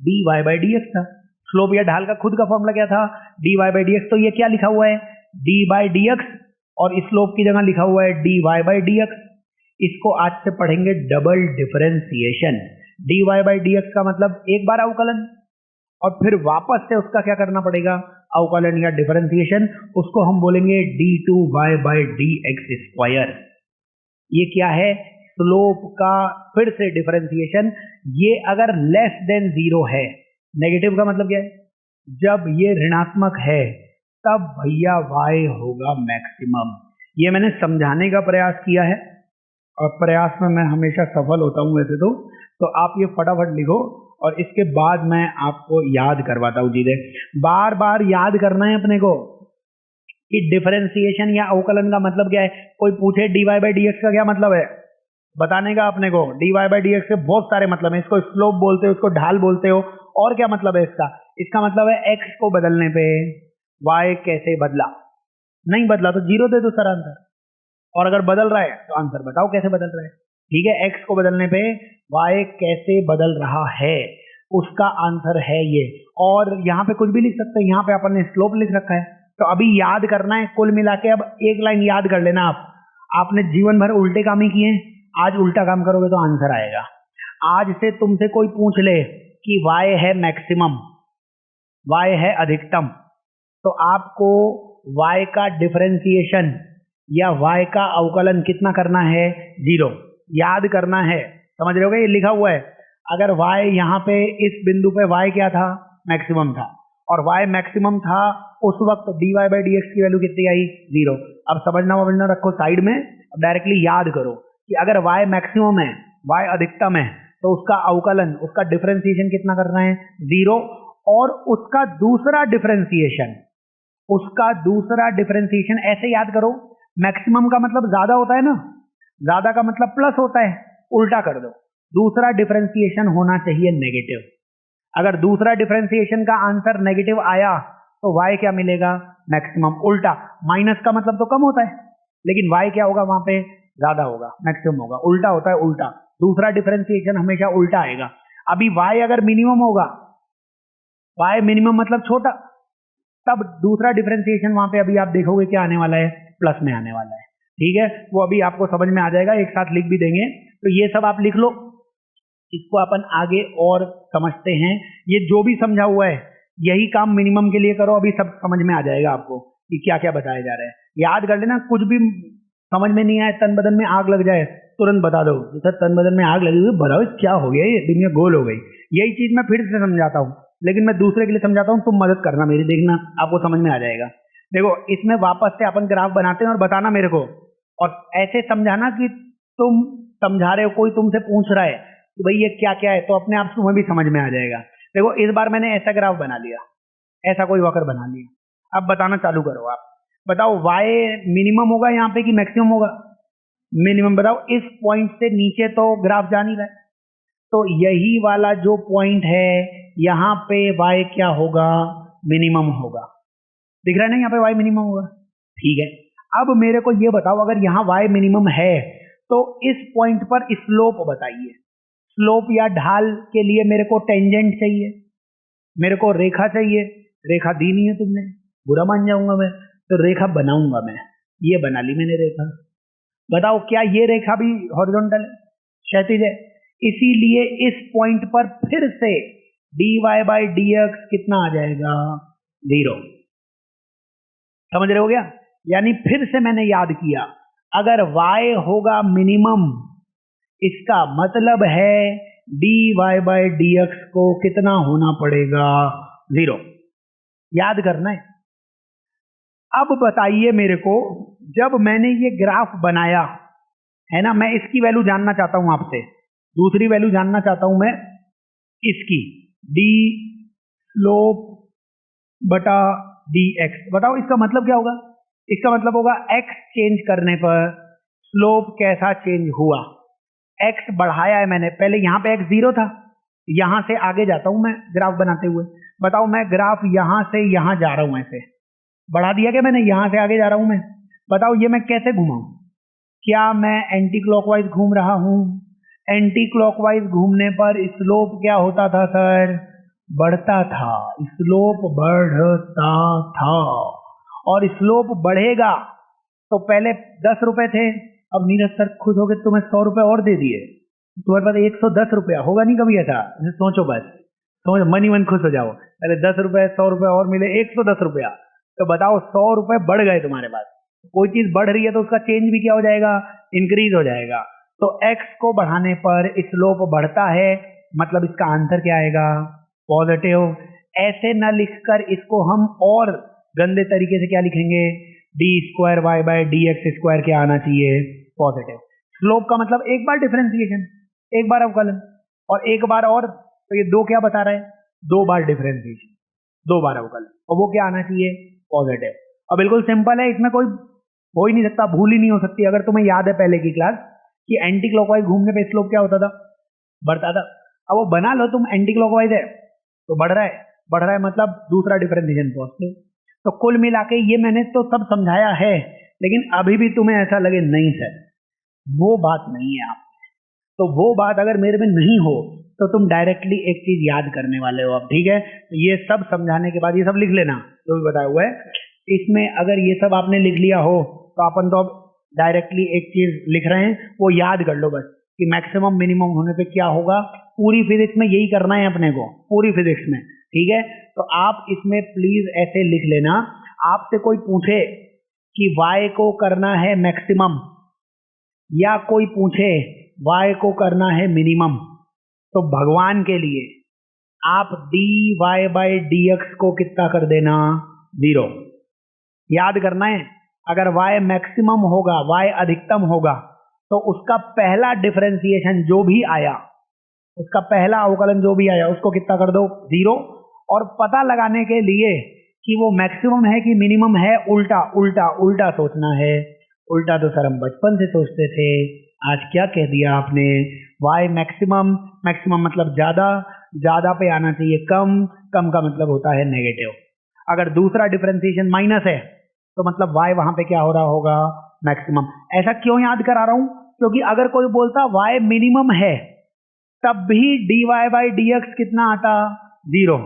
dy बाई डी एक्स था। स्लोप या ढाल का खुद का फॉर्मूला क्या था? dy by d x. तो ये क्या लिखा हुआ है? d बाई डी एक्स, और स्लोप की जगह लिखा हुआ है dy बाई डी एक्स। इसको आज से पढ़ेंगे double differentiation. dy by d x का मतलब एक बार अवकलन, और फिर वापस से उसका क्या करना पड़ेगा? अवकलन या डिफरेंशिएशन। उसको हम बोलेंगे d2y by d x square. ये क्या है? स्लोप का फिर से डिफरेंशिएशन। ये अगर लेस देन 0 है, नेगेटिव का मतलब क्या है? जब ये ऋणात्मक है तब भैया y होगा मैक्सिमम। ये मैंने समझाने का प्रयास किया है, और प्रयास में मैं हमेशा सफल होता हूं वैसे तो आप ये फटाफट लिखो, और इसके बाद मैं आपको याद करवाता हूँ चीजें। बार बार याद करना है अपने को कि डिफरेंशिएशन या अवकलन का मतलब क्या है। कोई पूछे dy बाई डी एक्स का क्या मतलब है, बताने का अपने को। dy बाई डी एक्स के बहुत सारे मतलब है, इसको स्लोप बोलते हो, इसको ढाल बोलते हो, और क्या मतलब है इसका? इसका मतलब है x को बदलने पे y कैसे बदला। नहीं बदला तो 0 दे दो सर आंसर, और अगर बदल रहा है तो आंसर बताओ कैसे बदल रहा है। ठीक है, x को बदलने पे y कैसे बदल रहा है, उसका आंसर है ये। और यहाँ पे कुछ भी लिख सकते हैं, यहाँ पे अपन ने स्लोप लिख रखा है। तो अभी याद करना है कुल मिला के। अब एक लाइन याद कर लेना आप, आपने जीवन भर उल्टे काम ही किए, आज उल्टा काम करोगे तो आंसर आएगा। आज से तुमसे कोई पूछ ले कि y है मैक्सिमम, y है अधिकतम, तो आपको y का डिफरेंशिएशन या y का अवकलन कितना करना है? 0 याद करना है, समझ रहे हो? ये लिखा हुआ है। अगर y यहाँ पे इस बिंदु पे y क्या था? मैक्सिमम था, और y मैक्सिमम था उस वक्त dy बाई डी एक्स की वैल्यू कितनी आई? 0। अब समझना रखो साइड में, अब डायरेक्टली याद करो कि अगर y मैक्सिमम है, y अधिकतम है, तो उसका अवकलन, उसका डिफरेंशिएशन कितना करना है? 0। और उसका दूसरा डिफरेंशिएशन ऐसे याद करो, मैक्सिमम का मतलब ज्यादा होता है ना, ज्यादा का मतलब प्लस होता है, उल्टा कर दो, दूसरा डिफरेंशिएशन होना चाहिए नेगेटिव। अगर दूसरा डिफरेंशिएशन का आंसर नेगेटिव आया तो y क्या मिलेगा? मैक्सिमम। उल्टा, माइनस का मतलब तो कम होता है, लेकिन y क्या होगा वहां पे? ज्यादा होगा, मैक्सिमम होगा। उल्टा होता है, उल्टा। दूसरा डिफरेंशिएशन हमेशा उल्टा आएगा। अभी y अगर मिनिमम होगा, y मिनिमम मतलब छोटा, तब दूसरा डिफरेंशिएशन वहां पे अभी आप देखोगे क्या आने वाला है, प्लस में आने वाला है। ठीक है, वो अभी आपको समझ में आ जाएगा, एक साथ लिख भी देंगे। तो ये सब आप लिख लो, इसको अपन आगे और समझते हैं। ये जो भी समझा हुआ है यही काम मिनिमम के लिए करो, अभी सब समझ में आ जाएगा आपको कि क्या क्या बताया जा रहा है। याद कर लेना, कुछ भी समझ में नहीं आए, तन बदन में आग लग जाए, तुरंत बता दो सर तन बदन में आग लगी हुई, बताओ क्या हो गया, ये दुनिया गोल हो गई। यही चीज मैं फिर से समझाता हूँ, लेकिन मैं दूसरे के लिए समझाता हूँ, तुम मदद करना मेरी, देखना आपको समझ में आ जाएगा। देखो इसमें वापस से अपन ग्राफ बनाते हैं और बताना मेरे को, और ऐसे समझाना कि तुम समझा रहे हो, कोई तुमसे पूछ रहा है कि भाई ये क्या क्या है, तो अपने आप तुम्हें भी समझ में आ जाएगा। देखो इस बार मैंने ऐसा ग्राफ बना लिया, ऐसा कोई वक्र बना लिया। अब बताना चालू करो, आप बताओ y मिनिमम होगा यहाँ पे कि मैक्सिमम होगा? मिनिमम। बताओ इस पॉइंट से नीचे तो ग्राफ जा नहीं रहा है, तो यही वाला जो पॉइंट है यहाँ पे y क्या होगा? मिनिमम होगा। दिख रहा है ना यहाँ पे y मिनिमम होगा। ठीक है, अब मेरे को ये बताओ, अगर यहाँ y मिनिमम है तो इस पॉइंट पर स्लोप बताइए। स्लोप या ढाल के लिए मेरे को टेंजेंट चाहिए, मेरे को रेखा चाहिए। रेखा दी नहीं है तुमने, बुरा मान जाऊंगा मैं, तो रेखा बनाऊंगा मैं। ये बना ली मैंने रेखा। बताओ क्या ये रेखा भी हॉरिजॉन्टल है, क्षैतिज है? इसीलिए इस पॉइंट पर फिर से dy बाई dx कितना आ जाएगा? 0। समझ रहे हो क्या? यानी फिर से मैंने याद किया, अगर y होगा मिनिमम, इसका मतलब है dy बाई dx को कितना होना पड़ेगा? 0। याद करना है। अब बताइए मेरे को, जब मैंने ये ग्राफ बनाया है ना, मैं इसकी वैल्यू जानना चाहता हूं आपसे, दूसरी वैल्यू जानना चाहता हूं मैं इसकी, डी स्लोप बटा डी एक्स। बताओ इसका मतलब क्या होगा? इसका मतलब होगा एक्स चेंज करने पर स्लोप कैसा चेंज हुआ। एक्स बढ़ाया है मैंने, पहले यहाँ पे एक्स 0 था, यहां से आगे जाता हूं मैं ग्राफ बनाते हुए। बताओ मैं ग्राफ यहां से यहां जा रहा हूं, ऐसे बढ़ा दिया क्या मैंने, यहां से आगे जा रहा हूं मैं। बताओ ये मैं कैसे घुमाऊं? क्या मैं एंटी क्लॉकवाइज घूम रहा हूं? एंटी क्लॉकवाइज घूमने पर स्लोप क्या होता था सर? बढ़ता था। स्लोप बढ़ता था, और स्लोप बढ़ेगा तो पहले 10 रुपए थे, अब नीरज सर खुद हो गए तुम्हें 100 रुपए और दे दिए, तुम्हारे पास 110 रुपया होगा। नहीं कभी ऐसा, सोचो बस, सोचो, मनी मन खुश हो जाओ, पहले 10 रुपए 100 रुपए और मिले 110 रुपया, तो बताओ 100 रुपए बढ़ गए तुम्हारे पास। कोई चीज बढ़ रही है तो उसका चेंज भी क्या हो जाएगा? इंक्रीज हो जाएगा। तो x को बढ़ाने पर स्लोप बढ़ता है, मतलब इसका आंसर क्या आएगा? पॉजिटिव। ऐसे न लिखकर इसको हम और गंदे तरीके से क्या लिखेंगे? D square y by d x square क्या आना चाहिए? पॉजिटिव। स्लोप का मतलब एक बार डिफरेंशिएशन, एक बार अवकलन, और एक बार और, तो ये 2 क्या बता रहा है? 2 बार डिफरेंशिएशन, 2 बार अवकलन, और वो क्या आना चाहिए? पॉजिटिव। और बिल्कुल सिंपल है, इसमें कोई हो ही नहीं सकता, भूल ही नहीं हो सकती। अगर तुम्हें याद है पहले की क्लास कि एंटी क्लॉकवाइज घूमने पे स्लोप क्या होता था? बढ़ता था। अब वो बना लो तुम, एंटी क्लॉकवाइज है तो बढ़ रहा है, बढ़ रहा है मतलब दूसरा डिफरेंशिएशन पॉजिटिव। तो कुल मिला के ये मैंने तो सब समझाया है, लेकिन अभी भी तुम्हें ऐसा लगे नहीं सर वो बात नहीं है आप, तो वो बात अगर मेरे में नहीं हो तो तुम डायरेक्टली एक चीज याद करने वाले हो अब। ठीक है, तो ये सब समझाने के बाद ये सब लिख लेना जो भी बताया हुआ है। इसमें अगर ये सब आपने लिख लिया हो तो अपन तो अब डायरेक्टली एक चीज लिख रहे हैं, वो याद कर लो बस कि मैक्सिमम मिनिमम होने पे क्या होगा। पूरी फिजिक्स में यही करना है अपने को, पूरी फिजिक्स में। ठीक है, तो आप इसमें प्लीज ऐसे लिख लेना, आपसे कोई पूछे कि y को करना है मैक्सिमम या कोई पूछे y को करना है मिनिमम, तो भगवान के लिए आप dy बाई dx को कितना कर देना? 0। याद करना है, अगर y मैक्सिमम होगा, y अधिकतम होगा, तो उसका पहला डिफरेंशिएशन जो भी आया, उसका पहला अवकलन जो भी आया, उसको कितना कर दो? 0। और पता लगाने के लिए कि वो मैक्सिमम है कि मिनिमम है, उल्टा उल्टा उल्टा सोचना है। उल्टा तो सर हम बचपन से सोचते थे, आज क्या कह दिया आपने? y मैक्सिमम, मैक्सिमम मतलब ज्यादा, ज्यादा पे आना चाहिए कम, कम का मतलब होता है नेगेटिव। अगर दूसरा डिफरेंशिएशन माइनस है तो मतलब y वहां पे क्या हो रहा होगा? मैक्सिमम। ऐसा क्यों याद करा रहा हूं? क्योंकि अगर कोई बोलता y मिनिमम है तब भी dy बाई dx कितना आता? 0।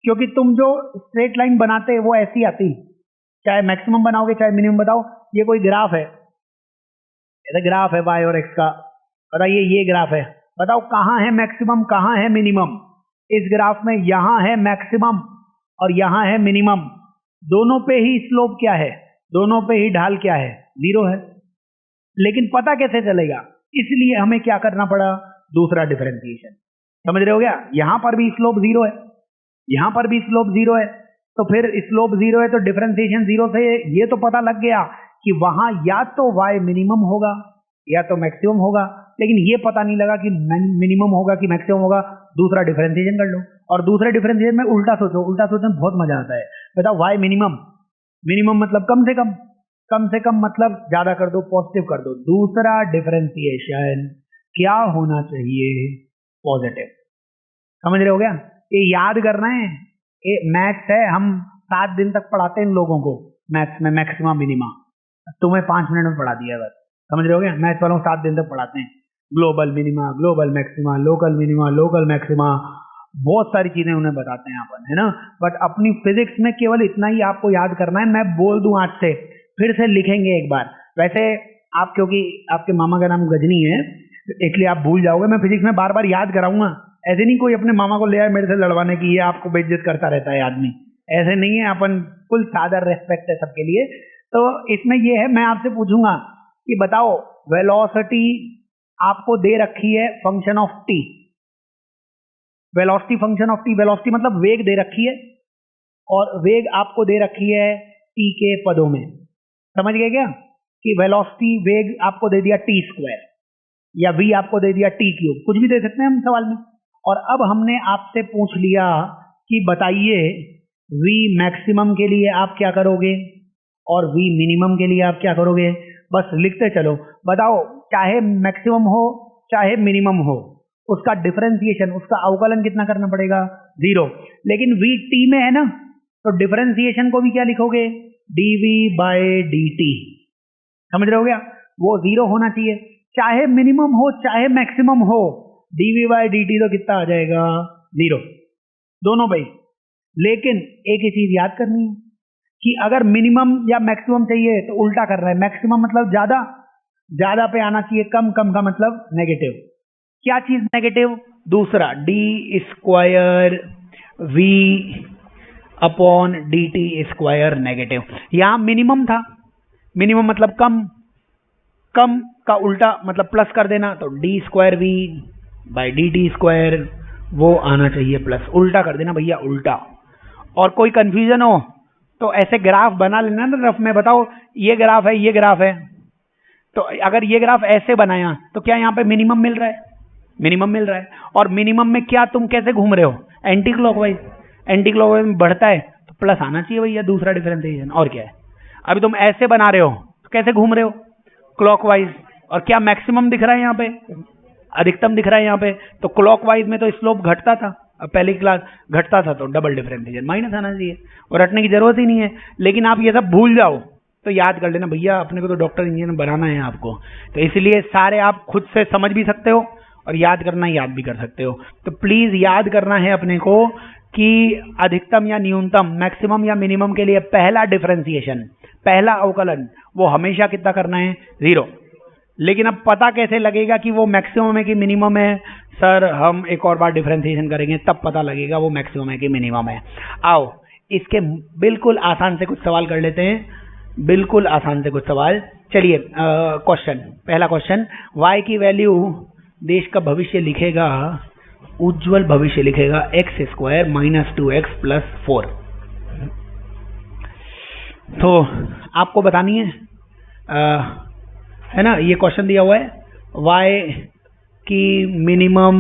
क्योंकि तुम जो स्ट्रेट लाइन बनाते वो ऐसी आती, चाहे मैक्सिमम बनाओगे चाहे मिनिमम बताओ। ये कोई ग्राफ है, ऐसा ग्राफ है y और x का, बताइए ये ग्राफ है, बताओ कहाँ है मैक्सिमम कहाँ है मिनिमम। इस ग्राफ में यहाँ है मैक्सिमम और यहाँ है मिनिमम, दोनों पे ही स्लोप क्या है, दोनों पे ही ढाल क्या है, 0 है। लेकिन पता कैसे चलेगा, इसलिए हमें क्या करना पड़ा, दूसरा डिफरेंशिएशन। समझ रहे हो क्या, यहाँ पर भी स्लोप 0 है, यहाँ पर भी स्लोप 0 है, तो फिर स्लोप 0 है तो डिफरेंशिएशन 0 से ये तो पता लग गया कि वहां या तो y मिनिमम होगा या तो मैक्सिमम होगा, लेकिन ये पता नहीं लगा कि मिनिमम होगा कि मैक्सिमम होगा। दूसरा डिफरेंशिएशन कर लो, और दूसरे डिफरेंशिएशन में उल्टा सोचो, उल्टा सोचने में बहुत मजा आता है। बताओ y मिनिमम, मिनिमम मतलब कम से कम मतलब ज्यादा कर दो, पॉजिटिव कर दो। दूसरा डिफरेंशिएशन क्या होना चाहिए, पॉजिटिव। समझ रहे हो क्या, ये याद करना है, ये मैथ्स है, हम 7 दिन तक पढ़ाते हैं इन लोगों को मैथ्स में मैक्सिमा मिनिमा, तुम्हें 5 मिनट में पढ़ा दिया बस। समझ रहे हो क्या, मैथ्स वालों को 7 दिन तक पढ़ाते हैं, global minima, global maxima, local minima, local maxima, बहुत सारी चीजें उन्हें बताते हैं अपन, है ना। बट अपनी फिजिक्स में केवल इतना ही आपको याद करना है। मैं बोल दूं आज से, फिर से लिखेंगे एक बार। वैसे आप, क्योंकि आपके मामा का नाम गजनी है इसलिए आप भूल जाओगे, मैं फिजिक्स में बार बार याद कराऊंगा। ऐसे नहीं कोई अपने मामा को ले आए मेरे से लड़वाने की, ये आपको बेइज्जत करता रहता है आदमी, ऐसे नहीं है। अपन फुल सादर रेस्पेक्ट है सबके लिए। तो इसमें ये है, मैं आपसे पूछूंगा कि बताओ वेलोसिटी आपको दे रखी है function of T, velocity function of T, velocity मतलब वेग दे रखी है, और वेग आपको दे रखी है टी के पदों में। समझ गए क्या, कि वेलोसिटी वेग आपको दे दिया टी स्क्वायर, या v आपको दे दिया टी क्यूब, कुछ भी दे सकते हैं हम सवाल में। और अब हमने आपसे पूछ लिया कि बताइए v मैक्सिमम के लिए आप क्या करोगे और v मिनिमम के लिए आप क्या करोगे। बस लिखते चलो। बताओ चाहे मैक्सिमम हो चाहे मिनिमम हो, उसका डिफरेंशिएशन, उसका अवकलन कितना करना पड़ेगा, 0। लेकिन v t में है ना, तो डिफरेंशिएशन को भी क्या लिखोगे, dv बाय dt। समझ रहे हो क्या, वो 0 होना चाहिए, चाहे मिनिमम हो चाहे मैक्सिमम हो, dv बाय dt तो कितना आ जाएगा, 0, दोनों भाई। लेकिन एक ही चीज याद करनी है कि अगर मिनिमम या मैक्सिमम चाहिए तो उल्टा कर रहा है, मैक्सिमम मतलब ज्यादा, ज्यादा पे आना चाहिए, कम, कम का मतलब नेगेटिव। क्या चीज नेगेटिव, दूसरा D square v upon dt square negative. यहां मिनिमम था, मिनिमम मतलब कम, कम का उल्टा मतलब प्लस कर देना, तो d square v by d t square, वो आना चाहिए प्लस, उल्टा कर देना भैया, उल्टा। और कोई कंफ्यूजन हो तो ऐसे ग्राफ बना लेना ना रफ में, बताओ ये ग्राफ है, ये ग्राफ है, तो अगर ये ग्राफ ऐसे बनाया तो क्या यहाँ पे मिनिमम मिल रहा है, मिनिमम मिल रहा है। और मिनिमम में क्या तुम कैसे घूम रहे हो, एंटी क्लॉकवाइज, एंटी क्लॉकवाइज में बढ़ता है तो प्लस आना चाहिए भैया, दूसरा डिफरेंशिएशन। और क्या है, अभी तुम ऐसे बना रहे हो तो कैसे घूम रहे हो, क्लॉकवाइज। और क्या मैक्सिमम दिख रहा है यहाँ पे, अधिकतम दिख रहा है यहाँ पे, तो क्लॉकवाइज में तो स्लोप घटता था, अब पहली क्लास घटता था, तो डबल डिफरेंशिएशन माइनस आना चाहिए, और रटने की जरूरत ही नहीं है। लेकिन आप ये सब भूल जाओ तो याद कर लेना भैया, अपने को तो डॉक्टर इंजीनियर बनाना है आपको, तो इसलिए सारे आप खुद से समझ भी सकते हो और याद करना, याद भी कर सकते हो। तो प्लीज याद करना है अपने को कि अधिकतम या न्यूनतम, मैक्सिमम या मिनिमम के लिए पहला डिफरेंशिएशन, पहला अवकलन, वो हमेशा कितना करना है, 0। लेकिन अब पता कैसे लगेगा कि वो मैक्सिमम है कि मिनिमम है, सर हम एक और बार डिफरेंशिएशन करेंगे तब पता लगेगा वो मैक्सिमम है कि मिनिमम है। आओ इसके बिल्कुल आसान से कुछ सवाल कर लेते हैं, बिल्कुल आसान से कुछ सवाल। चलिए क्वेश्चन, पहला क्वेश्चन, y की वैल्यू देश का भविष्य लिखेगा, उज्जवल भविष्य लिखेगा, x square minus 2x plus 4। तो आपको बतानी है ना, ये क्वेश्चन दिया हुआ है, y की मिनिमम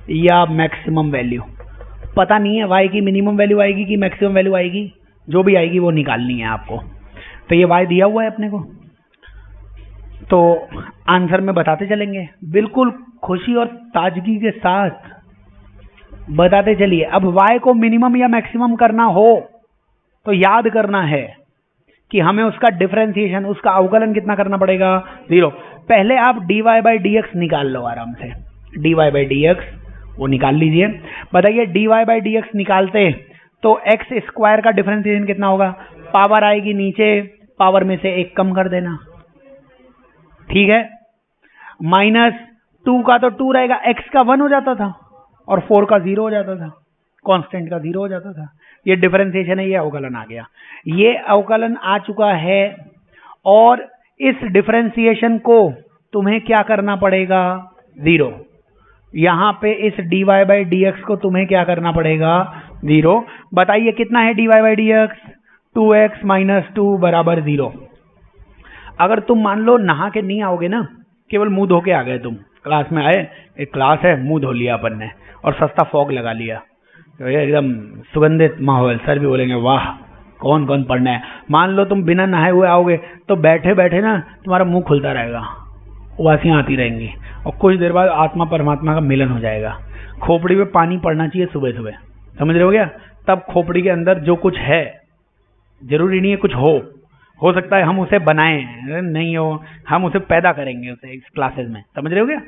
या मैक्सिमम वैल्यू पता नहीं है, y की मिनिमम वैल्यू आएगी कि मैक्सिमम वैल्यू आएगी, जो भी आएगी वो निकालनी है आपको। तो ये y दिया हुआ है अपने को, तो आंसर में बताते चलेंगे, बिल्कुल खुशी और ताजगी के साथ बताते चलिए। अब y को मिनिमम या मैक्सिमम करना हो तो याद करना है कि हमें उसका डिफरेंशिएशन, उसका अवकलन कितना करना पड़ेगा, 0। पहले आप dy बाई डी एक्स निकाल लो आराम से, dy बाई डी एक्स वो निकाल लीजिए। बताइए dy बाई डी एक्स निकालते तो एक्स स्क्वायर का डिफरेंशिएशन कितना होगा? पावर आएगी नीचे, पावर में से एक कम कर देना, ठीक है। माइनस 2 का तो 2 रहेगा, एक्स का 1 हो जाता था और 4 का 0 हो जाता था, कांस्टेंट का 0 हो जाता था। ये डिफरेंशिएशन है, ये अवकलन आ गया, ये अवकलन आ चुका है। और इस डिफरेंशिएशन को तुम्हें क्या करना पड़ेगा? 0। यहां पे इस dy बाई dx को तुम्हें क्या करना पड़ेगा? 0। बताइए कितना है dy by dx? 2x minus 2 बराबर 0। अगर तुम मान लो नहा के नहीं आओगे ना, केवल मुंह धो के आ गए, तुम क्लास में आए, एक क्लास है, मुंह धो लिया अपन ने और सस्ता फॉग लगा लिया, तो ये एकदम सुगंधित माहौल, सर भी बोलेंगे वाह कौन कौन पढ़ना है। मान लो तुम बिना नहाए हुए आओगे तो बैठे बैठे ना तुम्हारा मुंह खुलता रहेगा, उबासियाँ आती रहेंगी और कुछ देर बाद आत्मा परमात्मा का मिलन हो जाएगा। खोपड़ी में पानी पड़ना चाहिए सुबह सुबह, समझ रहे हो क्या? तब खोपड़ी के अंदर जो कुछ है, जरूरी नहीं है कुछ हो सकता है हम उसे बनाएं, नहीं हो, हम उसे पैदा करेंगे उसे इस क्लासेस में, समझ रहे हो क्या?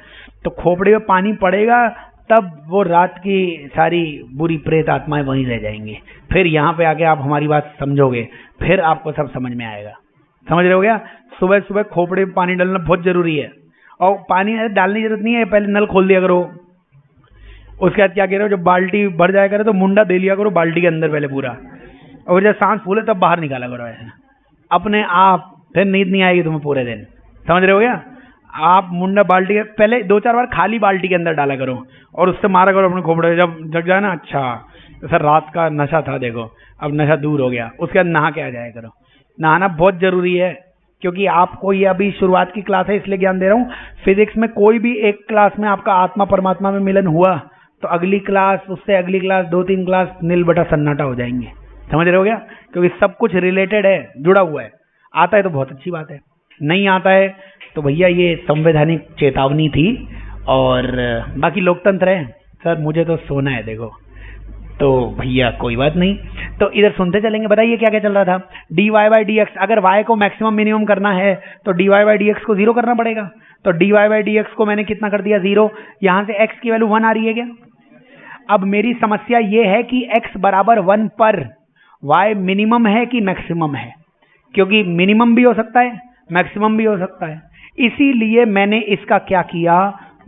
तो खोपड़ी में पानी पड़ेगा तब वो रात की सारी बुरी प्रेत आत्माएं वहीं रह जाएंगी। फिर यहाँ पे आके आप हमारी बात समझोगे, फिर आपको सब समझ में आएगा, समझ रहे हो क्या? सुबह सुबह खोपड़ी में पानी डालना बहुत जरूरी है। और पानी डालने की जरूरत नहीं है, पहले नल खोल दिया करो, उसके बाद क्या कह रहे हो, जब बाल्टी भर जाया करे तो मुंडा दे लिया करो बाल्टी के अंदर पहले पूरा, और जब सांस फूले तब बाहर निकाला करो ऐसे अपने आप, फिर नींद नहीं आएगी तुम्हें पूरे दिन, समझ रहे हो क्या? आप मुंडा बाल्टी के पहले 2-4 बार खाली बाल्टी के अंदर डाला करो और उससे मारा करो अपने खोपड़े, जब जग जाए ना, अच्छा सर रात का नशा था देखो अब नशा दूर हो गया, उसके बाद नहा के आ जाया करो। नहाना बहुत जरूरी है, क्योंकि आपको ये अभी शुरुआत की क्लास है इसलिए ज्ञान दे रहा हूँ। फिजिक्स में कोई भी एक क्लास में आपका आत्मा परमात्मा में मिलन हुआ तो अगली क्लास, उससे अगली क्लास, 2-3 क्लास नील बटा सन्नाटा हो जाएंगे, समझ रहे हो क्या? क्योंकि सब कुछ रिलेटेड है, जुड़ा हुआ है। आता है तो बहुत अच्छी बात है, नहीं आता है तो भैया ये संवैधानिक चेतावनी थी। और बाकी लोकतंत्र है सर, मुझे तो सोना है देखो, तो भैया कोई बात नहीं, तो इधर सुनते चलेंगे। बताइए क्या क्या चल रहा था? dy बाई dx, अगर y को मैक्सिमम मिनिमम करना है तो dy बाई dx को 0 करना पड़ेगा। तो dy बाई dx को मैंने कितना कर दिया? 0। यहां से x की वैल्यू 1 आ रही है क्या? अब मेरी समस्या ये है कि x बराबर 1 पर y मिनिमम है कि मैक्सिमम है, क्योंकि मिनिमम भी हो सकता है मैक्सिमम भी हो सकता है। इसीलिए मैंने इसका क्या किया?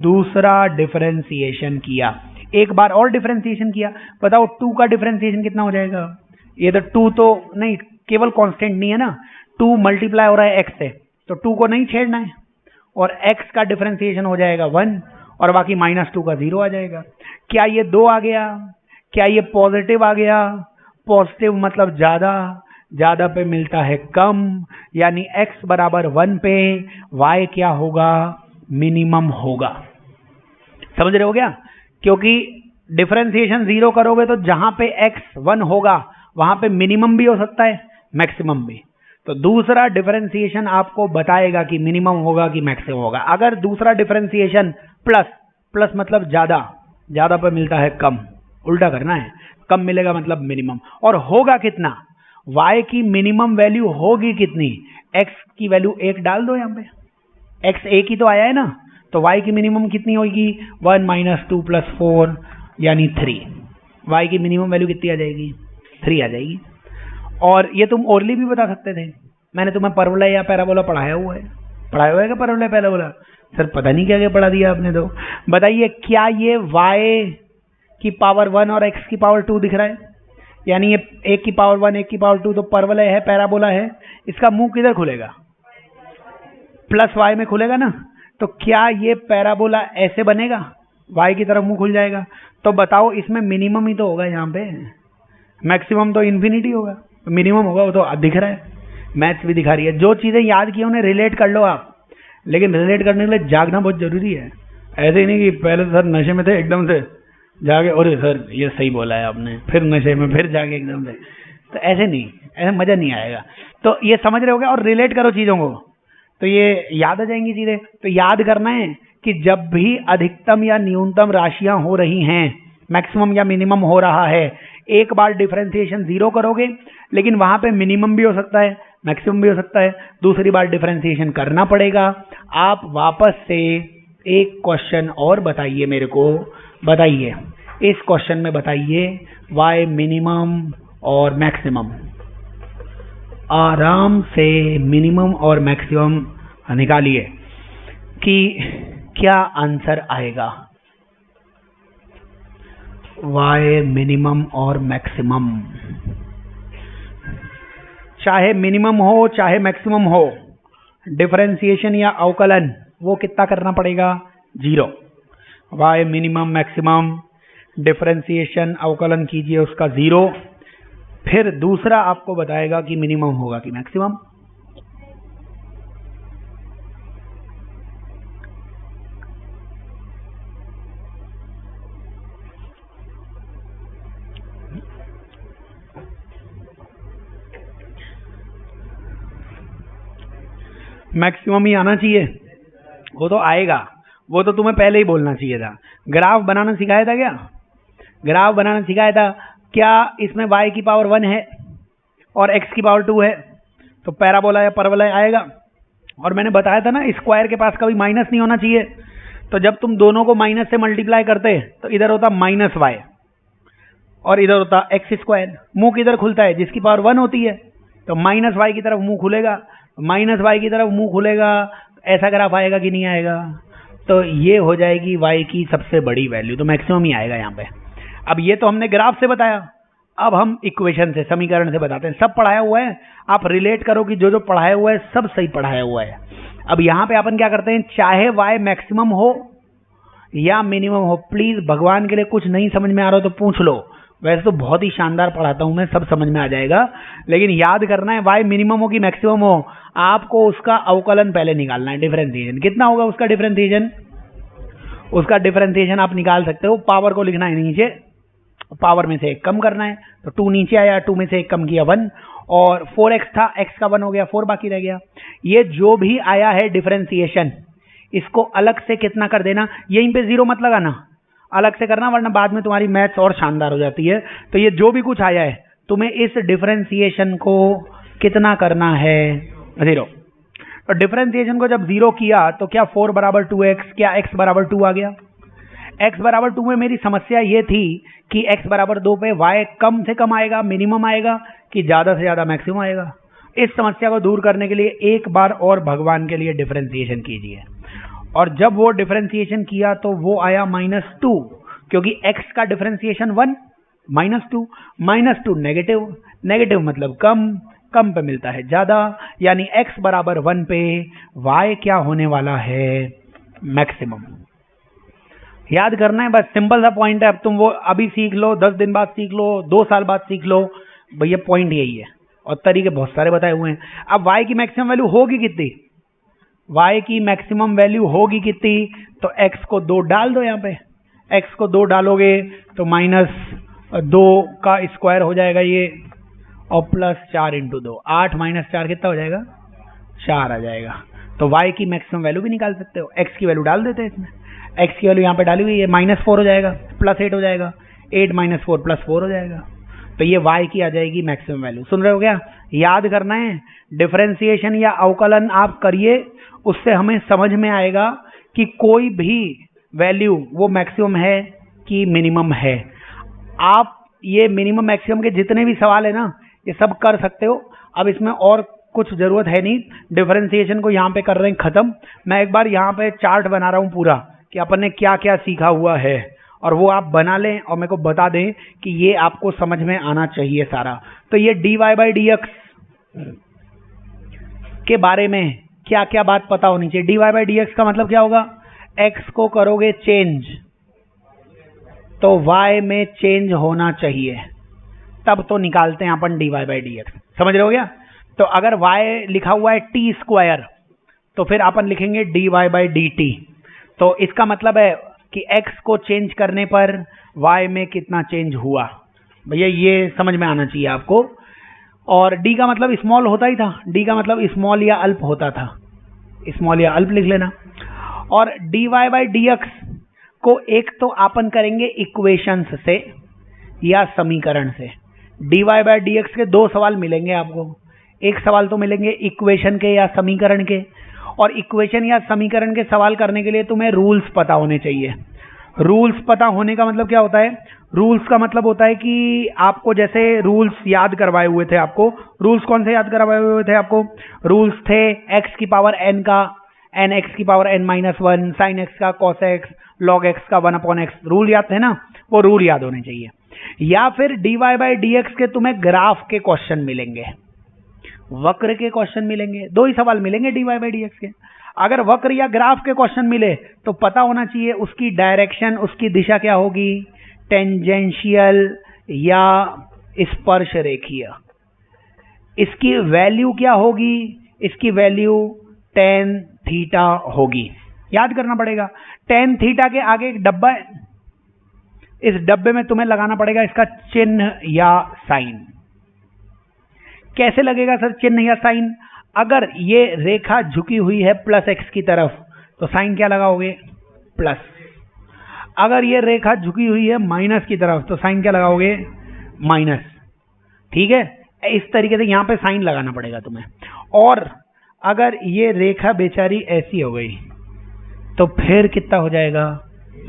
दूसरा डिफरेंशिएशन किया, एक बार और डिफरेंशिएशन किया। बताओ 2 का डिफरेंशिएशन कितना हो जाएगा? ये तो 2 तो नहीं, केवल कांस्टेंट नहीं है ना, 2 मल्टीप्लाई हो रहा है x से, तो 2 को नहीं छेड़ना है, और x का डिफरेंशिएशन हो जाएगा 1 और बाकी -2 का 0 आ जाएगा। क्या ये 2 आ गया? क्या ये पॉजिटिव आ गया? पॉजिटिव मतलब ज्यादा, ज्यादा पे मिलता है कम, यानी x बराबर 1 पे y क्या होगा? मिनिमम होगा। समझ रहे हो क्या? क्योंकि डिफरेंशिएशन 0 करोगे तो जहां पे x 1 होगा वहां पे मिनिमम भी हो सकता है मैक्सिमम भी। तो दूसरा डिफरेंशिएशन आपको बताएगा कि मिनिमम होगा कि मैक्सिमम होगा। अगर दूसरा डिफरेंशिएशन प्लस मतलब ज्यादा, ज्यादा पे मिलता है कम, उल्टा करना है, कम मिलेगा मतलब मिनिमम। और होगा कितना? y की मिनिमम वैल्यू होगी कितनी? x की वैल्यू 1 डाल दो, यहाँ पे x 1 ही तो आया है ना, तो y की मिनिमम कितनी होगी? 1 - 2 + 4 यानी 3। y की मिनिमम वैल्यू कितनी आ जाएगी? 3 आ जाएगी। और ये तुम ओरली भी बता सकते थे, मैंने तुम्हें परवला या पैराबोला पढ़ाया हुआ है क्या? परवला पैराबोला सर पता नहीं क्या क्या पढ़ा दिया आपने। तो बताइए क्या ये y की पावर 1 और x की पावर 2 दिख रहा है? यानी ये 1 की पावर 1 1 की पावर 2 तो परवलय है, पैराबोला है। इसका मुंह किधर खुलेगा? प्लस y में खुलेगा ना। तो क्या ये पैराबोला ऐसे बनेगा? y की तरफ मुंह खुल जाएगा। तो बताओ इसमें मिनिमम ही तो होगा, यहाँ पे मैक्सिमम तो इन्फिनिटी होगा, तो मिनिमम होगा, वो तो दिख रहा है, मैथ्स भी दिखा रही है। जो चीजें याद की उन्हें रिलेट कर लो आप, लेकिन रिलेट करने के लिए जागना बहुत जरूरी है। ऐसे ही नहीं कि पहले सर नशे में थे, एकदम से जागे और सर ये सही बोला है आपने, फिर नशे में फिर जागे एकदम से, तो ऐसे नहीं, ऐसे मजा नहीं आएगा। तो ये समझ रहे होगे और रिलेट करो चीजों को, तो ये याद आ जाएंगी चीजें। तो याद करना है कि जब भी अधिकतम या न्यूनतम राशियां हो रही हैं, मैक्सिमम या मिनिमम हो रहा है, एक बार डिफरेंशिएशन 0 करोगे, लेकिन वहां पे मिनिमम भी हो सकता है मैक्सिमम भी हो सकता है, दूसरी बार डिफरेंशिएशन करना पड़ेगा। आप वापस से एक क्वेश्चन और बताइए मेरे को, बताइए इस क्वेश्चन में बताइए y मिनिमम और मैक्सिमम, आराम से मिनिमम और मैक्सिमम निकालिए कि क्या आंसर आएगा। y मिनिमम और मैक्सिमम, चाहे मिनिमम हो चाहे मैक्सिमम हो, डिफरेंशिएशन या अवकलन वो कितना करना पड़ेगा, 0। y मिनिमम मैक्सिमम डिफरेंशिएशन अवकलन कीजिए उसका 0, फिर दूसरा आपको बताएगा कि मिनिमम होगा कि मैक्सिमम। मैक्सिमम ही आना चाहिए, वो तो आएगा, वो तो तुम्हें पहले ही बोलना चाहिए था। ग्राफ बनाना सिखाया था क्या, ग्राफ बनाना सिखाया था क्या, इसमें y की पावर 1 है और x की पावर 2 है, तो पैराबोला या परवलय आएगा। और मैंने बताया था ना स्क्वायर के पास कभी माइनस नहीं होना चाहिए, तो जब तुम दोनों को माइनस से मल्टीप्लाई करते तो इधर होता -y और इधर होता x²। मुंह किधर खुलता है, जिसकी पावर 1 होती है, तो -y की तरफ मुंह खुलेगा, -y की तरफ मुंह खुलेगा, ऐसा ग्राफ आएगा कि नहीं आएगा। तो ये हो जाएगी y की सबसे बड़ी वैल्यू, तो मैक्सिमम ही आएगा यहाँ पे। अब ये तो हमने ग्राफ से बताया, अब हम इक्वेशन से, समीकरण से बताते हैं। सब पढ़ाया हुआ है, आप रिलेट करो कि जो जो पढ़ाया हुआ है सब सही पढ़ाया हुआ है। अब यहाँ पे अपन क्या करते हैं, चाहे y मैक्सिमम हो या मिनिमम हो, प्लीज भगवान के लिए कुछ नहीं समझ में आ रहा हो तो पूछ लो, वैसे तो बहुत ही शानदार पढ़ाता हूं मैं, सब समझ में आ जाएगा। लेकिन याद करना है y मिनिमम हो कि मैक्सिमम हो, आपको उसका अवकलन पहले निकालना है, डिफरेंशिएशन कितना होगा उसका डिफरेंशिएशन। उसका डिफरेंशिएशन आप निकाल सकते हो, पावर को लिखना है नीचे, पावर में से 1 कम करना है, तो 2 नीचे आया, 2 में से 1 कम किया 1, और 4x था, x का 1 हो गया, 4 बाकी रह गया। ये जो भी आया है डिफरेंशिएशन, इसको अलग से कितना कर देना, यहीं पे 0 मत लगाना, अलग से करना, वरना बाद में तुम्हारी मैथ्स और शानदार हो जाती है। तो ये जो भी कुछ आया है तुम्हें इस डिफरेंशिएशन को कितना करना है, 0। तो डिफरेंशिएशन को जब 0 किया तो क्या 4 बराबर 2x, क्या x बराबर 2 आ गया। x बराबर 2 में मेरी समस्या ये थी कि x बराबर 2 पे y कम से कम आएगा, मिनिमम आएगा, कि ज़्यादा से ज़्यादा मैक्सिमम आएगा। इस समस्या को दूर करने के लिए एक बार और भगवान के लिए डिफरेंशिएशन कीजिए, और जब वो डिफरेंशिएशन किया तो वो आया -2, क्योंकि x का डिफरेंशिएशन 1, -2 नेगेटिव, नेगेटिव मतलब कम, कम पे मिलता है ज़्यादा, यानी x बराबर 1 पे y क्या होने वाला है, मैक्सिमम। याद करना है, बस सिंपल सा पॉइंट है। अब तुम वो अभी सीख लो, 10 दिन बाद सीख लो, 2 साल बाद सीख लो, भैया पॉइंट यही है, और तरीके बहुत सारे बताए हुए हैं। अब y की मैक्सिमम वैल्यू होगी कितनी, y की मैक्सिमम वैल्यू होगी कितनी, तो x को 2 डाल दो, यहाँ पे x को 2 डालोगे तो -2 का स्क्वायर हो जाएगा ये, और +4 × 2, 8 - 4 कितना हो जाएगा, 4 आ जाएगा। तो y की मैक्सिमम वैल्यू भी निकाल सकते हो, x की वैल्यू डाल देते हैं इसमें, x की वैल्यू यहाँ पे डाली हुई है, -4 हो जाएगा, +8 हो जाएगा, 8 - 4 +4 हो जाएगा, तो ये y की आ जाएगी मैक्सिमम वैल्यू। सुन रहे हो क्या, याद करना है, डिफरेंशिएशन या अवकलन आप करिए, उससे हमें समझ में आएगा कि कोई भी वैल्यू वो मैक्सिमम है कि मिनिमम है। आप ये मिनिमम मैक्सिमम के जितने भी सवाल है ना, ये सब कर सकते हो। अब इसमें और कुछ जरूरत है नहीं, डिफरेंशिएशन को यहाँ पे कर रहे हैं खत्म। मैं एक बार यहाँ पे चार्ट बना रहा हूँ पूरा कि अपन ने क्या क्या सीखा हुआ है, और वो आप बना लें और मेरे को बता दें कि ये आपको समझ में आना चाहिए सारा। तो ये dy/dx के बारे में क्या क्या बात पता होनी चाहिए। dy/dx का मतलब क्या होगा, x को करोगे चेंज तो y में चेंज होना चाहिए, तब तो निकालते हैं अपन dy/dx। समझ रहे हो क्या। तो अगर y लिखा हुआ है t², तो फिर अपन लिखेंगे dy/dt। तो इसका मतलब है कि x को चेंज करने पर y में कितना चेंज हुआ, भैया ये समझ में आना चाहिए आपको। और d का मतलब स्मॉल होता ही था, d का मतलब स्मॉल या अल्प होता था, स्मॉल या अल्प लिख लेना। और dy/dx को एक तो अपन करेंगे इक्वेशंस से या समीकरण से। dy/dx के 2 सवाल मिलेंगे आपको, एक सवाल तो मिलेंगे इक्वेशन के या समीकरण के, और इक्वेशन या समीकरण के सवाल करने के लिए तुम्हें रूल्स पता होने चाहिए। रूल्स पता होने का मतलब क्या होता है? रूल्स का मतलब होता है कि आपको जैसे रूल्स याद करवाए हुए थे, आपको रूल्स कौन से याद करवाए हुए थे? आपको रूल्स थे x की पावर n का n x की power n minus one, sine x का cos x, log x का 1/x, रूल याद थे ना? वो रूल याद होने चाहिए। या फिर dy बाई dx के तुम्हें ग्राफ के क्वेश्चन मिलेंगे, वक्र के क्वेश्चन मिलेंगे, दो ही सवाल मिलेंगे dy बाई dx के। अगर वक्र या ग्राफ के क्वेश्चन मिले तो पता होना चाहिए उसकी डायरेक्शन, उसकी दिशा क्या होगी, टेंजेंशियल या स्पर्श रेखीय। इसकी वैल्यू क्या होगी? इसकी वैल्यू tan थीटा होगी। याद करना पड़ेगा। tan थीटा के आगे एक डब्बा है, इस डब्बे में तुम्हें लगाना पड़ेगा इसका चिन्ह या साइन। कैसे लगेगा सर चिन्ह या साइन? अगर ये रेखा झुकी हुई है प्लस x की तरफ तो साइन क्या लगाओगे? प्लस। अगर ये रेखा झुकी हुई है माइनस की तरफ तो साइन क्या लगाओगे? माइनस। ठीक है, इस तरीके से यहां पे साइन लगाना पड़ेगा तुम्हें। और अगर ये रेखा बेचारी ऐसी हो गई तो फिर कितना हो जाएगा?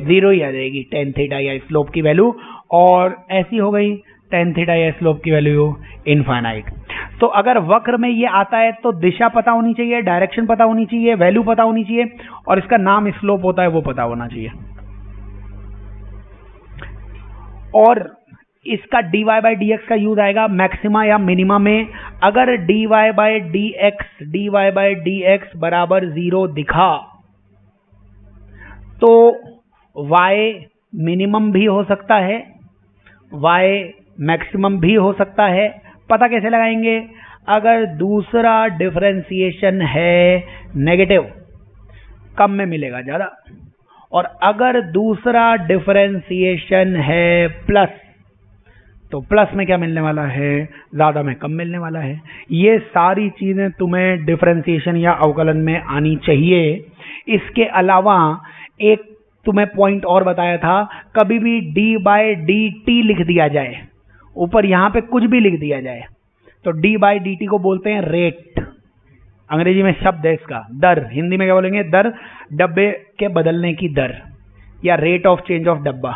0 ही आ जाएगी tan थीटा या स्लोप की वैल्यू। और ऐसी हो गई tan थीटा या स्लोप की वैल्यू इनफाइनाइट। तो अगर वक्र में ये आता है तो दिशा पता होनी चाहिए, डायरेक्शन पता होनी चाहिए, वैल्यू पता होनी चाहिए, और इसका नाम स्लोप होता है वो पता होना चाहिए। और इसका dy बाई dx का यूज आएगा मैक्सिमा या मिनिमा में। अगर dy बाई dx बराबर 0 दिखा तो y मिनिमम भी हो सकता है, y मैक्सिमम भी हो सकता है। पता कैसे लगाएंगे? अगर दूसरा डिफरेंशिएशन है नेगेटिव, कम में मिलेगा ज्यादा, और अगर दूसरा डिफरेंशिएशन है प्लस तो प्लस में क्या मिलने वाला है? ज्यादा में कम मिलने वाला है। ये सारी चीजें तुम्हें डिफरेंशिएशन या अवकलन में आनी चाहिए। इसके अलावा एक तुम्हें पॉइंट और बताया था, कभी भी d बाई dt लिख दिया जाए, ऊपर यहां पे कुछ भी लिख दिया जाए तो d बाई dt को बोलते हैं रेट। अंग्रेजी में शब्द है इसका, दर। हिंदी में क्या बोलेंगे? दर, डब्बे के बदलने की दर, या रेट ऑफ चेंज ऑफ डब्बा।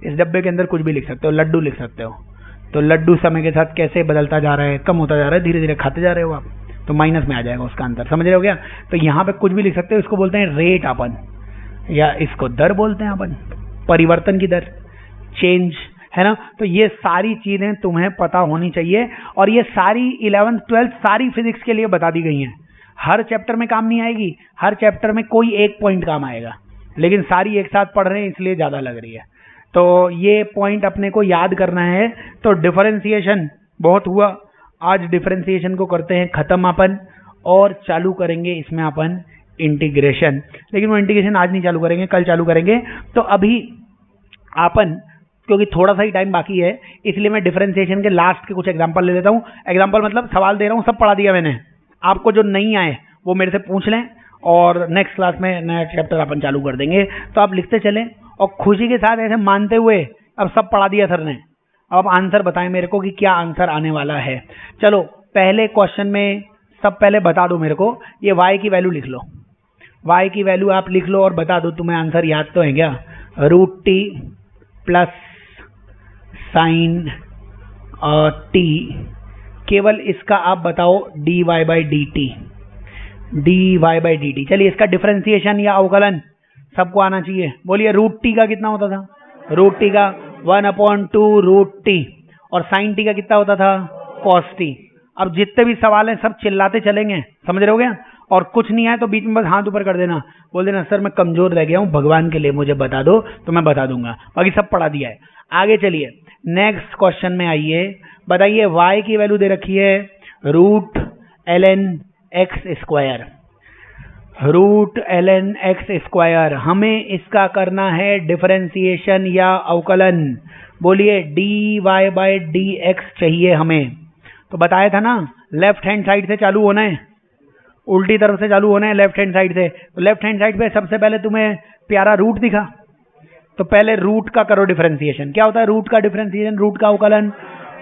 इस डब्बे के अंदर कुछ भी लिख सकते हो, लड्डू लिख सकते हो। तो लड्डू समय के साथ कैसे बदलता जा रहा है, कम होता जा रहा है, धीरे धीरे खाते जा रहे हो आप, तो माइनस में आ जाएगा उसका अंतर। समझ रहे हो क्या? तो यहाँ पे कुछ भी लिख सकते हो, इसको बोलते हैं रेट अपन, या इसको दर बोलते हैं अपन, परिवर्तन की दर, चेंज, है ना? तो ये सारी चीजें तुम्हें पता होनी चाहिए। और ये सारी 11th 12th सारी फिजिक्स के लिए बता दी गई हैं। हर चैप्टर में काम नहीं आएगी, हर चैप्टर में कोई एक पॉइंट काम आएगा, लेकिन सारी एक साथ पढ़ रहे हैं इसलिए ज्यादा लग रही है। तो ये पॉइंट अपने को याद करना है। तो डिफरेंशिएशन बहुत हुआ, आज डिफरेंशिएशन को करते हैं खत्म अपन, और चालू करेंगे इसमें अपन इंटीग्रेशन। लेकिन वो इंटीग्रेशन आज नहीं चालू करेंगे, कल चालू करेंगे। तो अभी अपन, क्योंकि थोड़ा सा ही टाइम बाकी है, इसलिए मैं डिफरेंशिएशन के लास्ट के कुछ एग्जांपल ले लेता हूँ। एग्जांपल मतलब सवाल दे रहा हूँ, सब पढ़ा दिया मैंने, आपको जो नहीं आए वो मेरे से पूछ लें, और नेक्स्ट क्लास में नया चैप्टर अपन चालू कर देंगे। तो आप लिखते चलें और खुशी के साथ ऐसे मानते हुए, अब सब पढ़ा दिया सर ने, अब आंसर बताएं मेरे को कि क्या आंसर आने वाला है। चलो पहले क्वेश्चन में सब पहले बता दो मेरे को, ये y की वैल्यू लिख लो, y की वैल्यू आप लिख लो और बता दो। तुम्हें आंसर याद तो है क्या? √t प्लस साइन t, केवल इसका आप बताओ dy by dt, dy by dt। चलिए इसका डिफरेंशिएशन या अवकलन सबको आना चाहिए। बोलिए √t का कितना होता था? √t का 1/2 √t, और साइन t का कितना होता था? cos t। अब जितने भी सवाल हैं सब चिल्लाते चलेंगे, समझ रहे हो क्या? और कुछ नहीं आए तो बीच में बस हाथ ऊपर कर देना, बोल देना सर मैं कमजोर रह गया हूँ, भगवान के लिए मुझे बता दो, तो मैं बता दूंगा। बाकी सब पढ़ा दिया है। आगे चलिए नेक्स्ट क्वेश्चन में आइए। बताइए y की वैल्यू दे रखी है √ln x², √ln x²। हमें इसका करना है डिफरेंशिएशन या अवकलन। बोलिए dy बाई dx चाहिए हमें। तो बताया था ना, लेफ्ट हैंड साइड से चालू होना है, उल्टी तरफ से चालू होना है लेफ्ट हैंड साइड से। तो लेफ्ट हैंड साइड पे सबसे पहले तुम्हें प्यारा रूट दिखा, तो पहले रूट का करो डिफरेंशिएशन। क्या होता है रूट का डिफरेंशिएशन, रूट का अवकलन?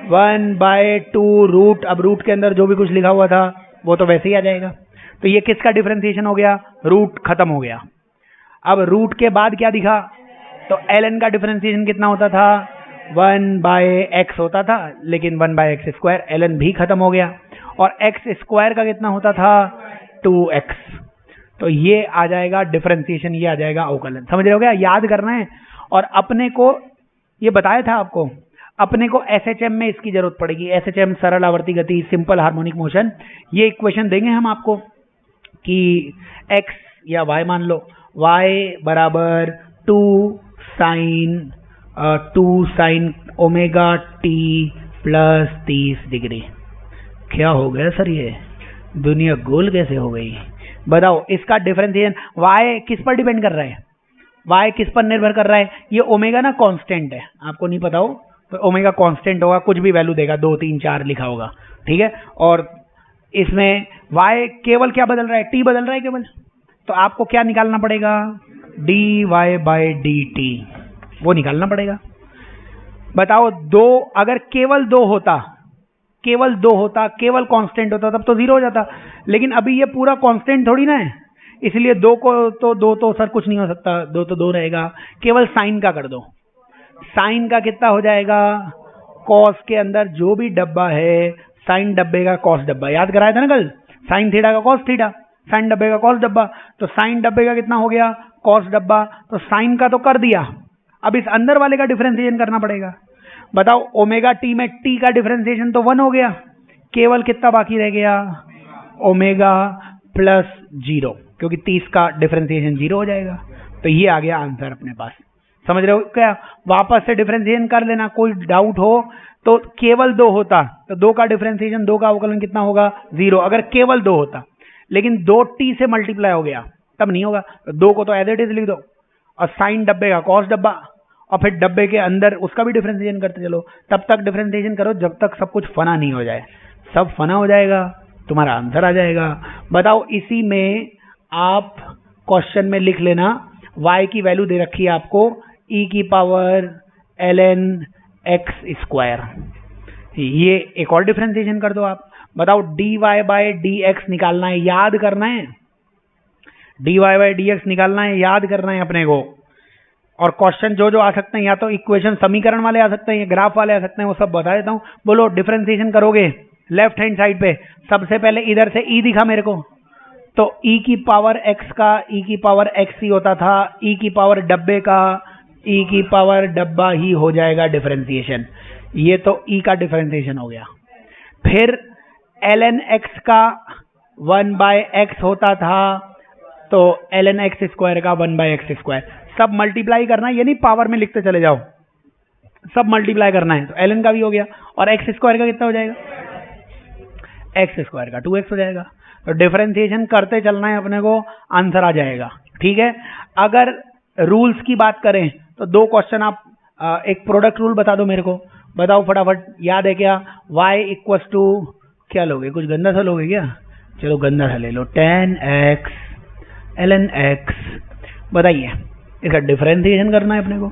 1/2 रूट। अब रूट के अंदर जो भी कुछ लिखा हुआ था वो तो वैसे ही आ जाएगा। तो ये किसका डिफरेंशिएशन हो गया? रूट खत्म हो गया। अब रूट के बाद क्या दिखा? तो ln का डिफरेंशिएशन कितना होता था, 1/x होता था, लेकिन 1/x², ln भी खत्म हो गया, और x² का कितना होता था, 2x। तो ये आ जाएगा डिफरेंशिएशन, ये आ जाएगा अवकलन। समझ रहे हो क्या, याद करना है। और अपने को ये बताया था आपको, अपने को एसएचएम में इसकी जरूरत पड़ेगी, एसएचएम सरल आवर्ती गति, सिंपल हार्मोनिक मोशन। ये इक्वेशन देंगे हम आपको कि x या y मान लो, y बराबर 2 sine omega T plus 30 degree. क्या हो गया सर, ये दुनिया गोल कैसे हो गई, बताओ। इसका डिफरेंशिएशन y किस पर डिपेंड कर रहा है, y किस पर निर्भर कर रहा है, ये ओमेगा ना कांस्टेंट है, आपको नहीं पता हो तो ओमेगा कांस्टेंट होगा, कुछ भी वैल्यू देगा, 2 3 4 लिखा होगा, ठीक है। और इसमें y केवल क्या बदल रहा है, t बदल रहा है केवल, तो आपको क्या निकालना पड़ेगा, dy/dt, वो निकालना पड़ेगा। बताओ, दो अगर केवल दो होता, केवल कांस्टेंट होता, तब तो 0 हो जाता, लेकिन अभी ये पूरा कांस्टेंट थोड़ी ना है, इसलिए दो तो सर कुछ नहीं हो सकता, 2 तो 2 रहेगा। केवल साइन का कर दो, साइन का कितना हो जाएगा, कॉस के अंदर जो भी डब्बा है, साइन डब्बे का कॉस डब्बा, याद कराया था ना कल, साइन थीटा का कॉस थीटा, साइन डब्बे का कॉस डब्बा, तो साइन डब्बे का कितना हो गया, कॉस डब्बा, तो साइन का तो कर दिया, अब इस अंदर वाले का डिफरेंशिएशन करना पड़ेगा। बताओ, ओमेगा टी में टी का डिफरेंशिएशन तो 1 हो गया, केवल कितना बाकी रह गया, ओमेगा प्लस 0, क्योंकि 30 का डिफरेंशिएशन 0 हो जाएगा। तो ये आ गया आंसर अपने पास। समझ रहे हो क्या, वापस से डिफरेंशिएशन कर लेना, कोई डाउट हो तो। केवल 2 होता तो 2 का डिफरेंशिएशन, 2 का अवकलन कितना होगा, 0, अगर केवल 2 होता, लेकिन 2t से मल्टीप्लाई हो गया तब नहीं होगा, तो 2 को तो एज इट इज लिख दो, और साइन डब्बे का कॉस डब्बा, और फिर डब्बे के अंदर उसका भी डिफरेंशिएशन करते चलो, तब तक डिफरेंशिएशन करो जब तक सब कुछ फना नहीं हो जाए, सब फना हो जाएगा, तुम्हारा आंसर आ जाएगा। बताओ, इसी में आप क्वेश्चन में लिख लेना, y की वैल्यू दे रखी है आपको, e की पावर ln x², ये एक और डिफरेंशिएशन कर दो आप। बताओ, dy/dx निकालना है, याद करना है, dy/dx निकालना है, याद करना है अपने को। और क्वेश्चन जो आ सकते हैं, या तो इक्वेशन समीकरण वाले आ सकते हैं, या ग्राफ वाले आ सकते हैं, वो सब बता देता हूं। बोलो, डिफरेंशिएशन करोगे लेफ्ट हैंड साइड पे, सबसे पहले इधर से e दिखा मेरे को, तो e की पावर x का e की पावर x ही होता था, e की पावर डब्बे का e की पावर डब्बा ही हो जाएगा डिफरेंशिएशन, ये तो e का डिफरेंशिएशन हो गया। फिर ln x का 1/x होता था, तो ln x² का 1/x², सब मल्टीप्लाई करना है, ये नहीं पावर में लिखते चले जाओ, सब मल्टीप्लाई करना है। तो ln का भी हो गया, और x² का कितना हो जाएगा, x² का 2x हो जाएगा। तो डिफरेंशिएशन करते चलना है अपने को, आंसर आ जाएगा, ठीक है। अगर रूल्स की बात करें तो 2 क्वेश्चन आप, एक प्रोडक्ट रूल बता दो मेरे को, बताओ फटाफट, याद है क्या, y इक्वल्स टू, क्या लोगे, कुछ गंदा सा लोगे क्या, चलो गंदा सा ले लो, tan x ln x। बताइए, इसका डिफरेंशिएशन करना है अपने को,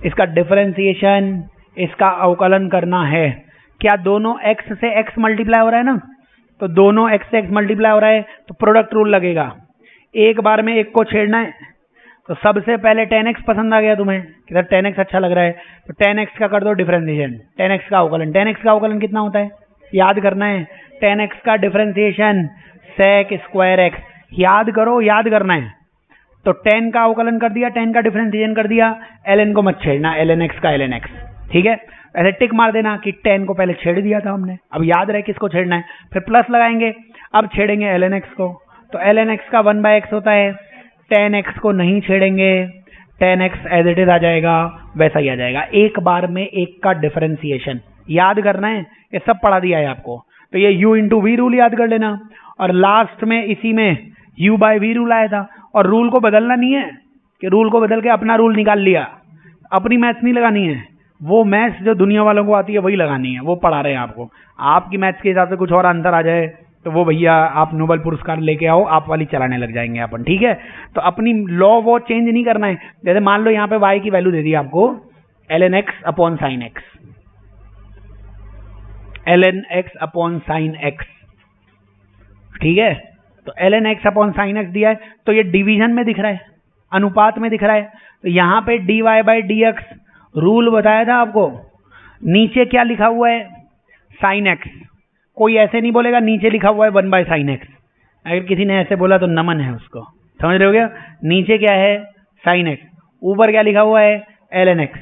इसका डिफरेंशिएशन, इसका अवकलन करना है। क्या दोनों x से x मल्टीप्लाई हो रहा है ना, तो दोनों x से x मल्टीप्लाई हो रहा है, तो प्रोडक्ट रूल लगेगा, एक बार में एक को छेड़ना है। तो सबसे पहले tan x पसंद आ गया तुम्हें, कि tan x अच्छा लग रहा है, तो tan x का कर दो डिफरेंशिएशन, tan x का अवकलन, tan x का अवकलन कितना होता है, याद करना है, tan x का डिफरेंशिएशन sec²x, याद करो, याद करना है। तो tan का अवकलन कर दिया, tan का डिफरेंशिएशन कर दिया, ln को मत छेड़ना, ln x का ln x, ठीक है। ऐसे टिक मार देना कि tan को पहले छेड़ दिया था हमने, अब याद रहे किसको छेड़ना है, फिर प्लस लगाएंगे, अब छेड़ेंगे ln x को, तो ln x का 1/x होता है, tan x को नहीं छेड़ेंगे, tan x as it is आ जाएगा, वैसा ही आ जाएगा। एक बार में एक का डिफरेंशिएशन याद करना है, ये सब पढ़ा दिया है आपको, तो ये u इंटू वी रूल याद कर लेना, और लास्ट में इसी में u/v रूल आया था, और रूल को बदलना नहीं है कि रूल को बदल के अपना रूल निकाल लिया, अपनी मैथ्स नहीं लगानी है, वो मैथ्स जो दुनिया वालों को आती है वही लगानी है, वो पढ़ा रहे हैं आपको। आपकी मैथ्स के हिसाब से कुछ और आंसर आ जाए तो वो भैया आप नोबेल पुरस्कार लेके आओ, आप वाली चलाने लग जाएंगे अपन, ठीक है। तो अपनी लॉ वो चेंज नहीं करना है। जैसे मान लो यहाँ पे y की वैल्यू दे दी आपको ln x/sin x, ln x/sin x, ठीक है। तो ln x/sin x दिया है, तो ये डिवीजन में दिख रहा है, अनुपात में दिख रहा है। तो यहाँ पे dy by d x, rule बताया था आपको। नीचे क्या लिखा हुआ है? Sine x. कोई ऐसे नहीं बोलेगा नीचे लिखा हुआ है 1 बाई साइन एक्स। अगर किसी ने ऐसे बोला तो नमन है उसको। समझ रहे हो क्या? नीचे क्या है? Sine x. ऊपर क्या लिखा हुआ है? ln x।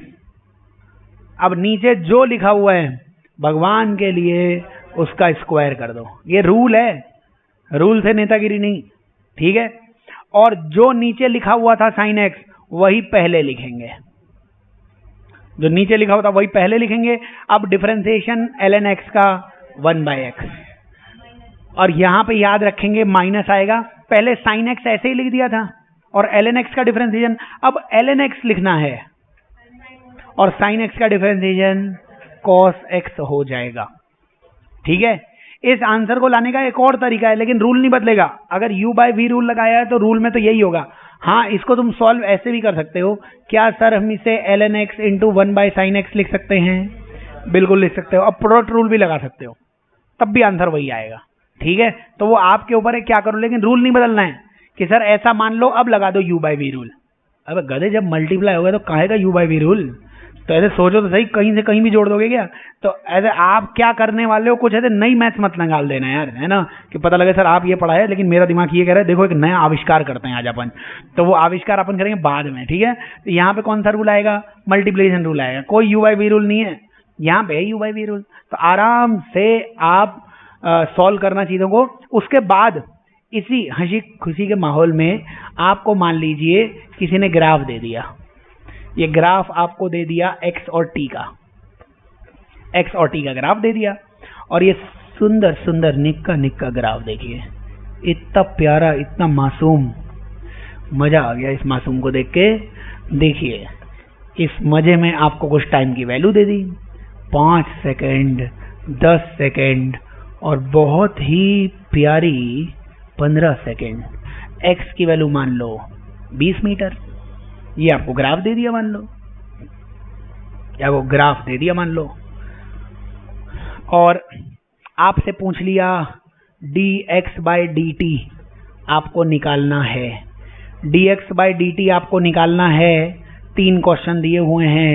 अब नीचे जो लिखा हुआ है भगवान के लिए उसका स्क्वायर कर दो। ये रूल है, रूल से नेतागिरी नहीं, ठीक है। और जो नीचे लिखा हुआ था साइन एक्स वही पहले लिखेंगे, जो नीचे लिखा हुआ था वही पहले लिखेंगे। अब डिफरेंशिएशन ln x का 1 बाई एक्स, और यहां पे याद रखेंगे माइनस आएगा। पहले साइन एक्स ऐसे ही लिख दिया था और ln x का डिफरेंशिएशन, अब ln x लिखना है और साइन x का डिफरेंशिएशन cos x हो जाएगा, ठीक है। इस आंसर को लाने का एक और तरीका है, लेकिन रूल नहीं बदलेगा। अगर u बाई वी रूल लगाया है तो रूल में तो यही होगा। हाँ, इसको तुम सॉल्व ऐसे भी कर सकते हो। क्या सर हम इसे ln x into 1 by sine x लिख सकते हैं? बिल्कुल लिख सकते हो। अब प्रोडक्ट रूल भी लगा सकते हो, तब भी आंसर वही आएगा, ठीक है। तो वो आपके ऊपर है क्या करो, लेकिन रूल नहीं बदलना है कि सर ऐसा मान लो अब लगा दो u बाई वी रूल। अब गधे जब मल्टीप्लाई होगा तो काहे का u बाई वी रूल? तो ऐसे सोचो तो सही, कहीं से कहीं भी जोड़ दोगे क्या? तो ऐसे आप क्या करने वाले हो, कुछ ऐसे नई मैथ्स मत निकाल देना यार, है ना, कि पता लगे सर आप ये पढ़ा है लेकिन मेरा दिमाग ये कह रहा है। देखो एक नया आविष्कार करते हैं आज अपन, तो वो आविष्कार अपन करेंगे बाद में, ठीक है। तो यहाँ पे कौन सा रूल आएगा? मल्टीप्लिकेशन रूल आएगा। कोई यू बाई वी रूल नहीं है, यहाँ पे है यू बाई वी रूल। तो आराम से आप सॉल्व करना चीज़ों को। उसके बाद इसी हंसी खुशी के माहौल में आपको मान लीजिए किसी ने ग्राफ दे दिया, ये ग्राफ आपको दे दिया x और t का ग्राफ दे दिया, और ये सुंदर सुंदर निक्का निक्का ग्राफ देखिए, इतना प्यारा, इतना मासूम, मजा आ गया इस मासूम को देख के। देखिए इस मजे में आपको कुछ टाइम की वैल्यू दे दी, 5 सेकंड, 10 सेकंड और बहुत ही प्यारी 15 सेकंड। x की वैल्यू मान लो 20 मीटर, ये आपको ग्राफ दे दिया मान लो, या वो ग्राफ दे दिया मान लो, और आपसे पूछ लिया dx बाई डी टी आपको निकालना है। dx बाई डी टी आपको निकालना है, 3 क्वेश्चन दिए हुए हैं,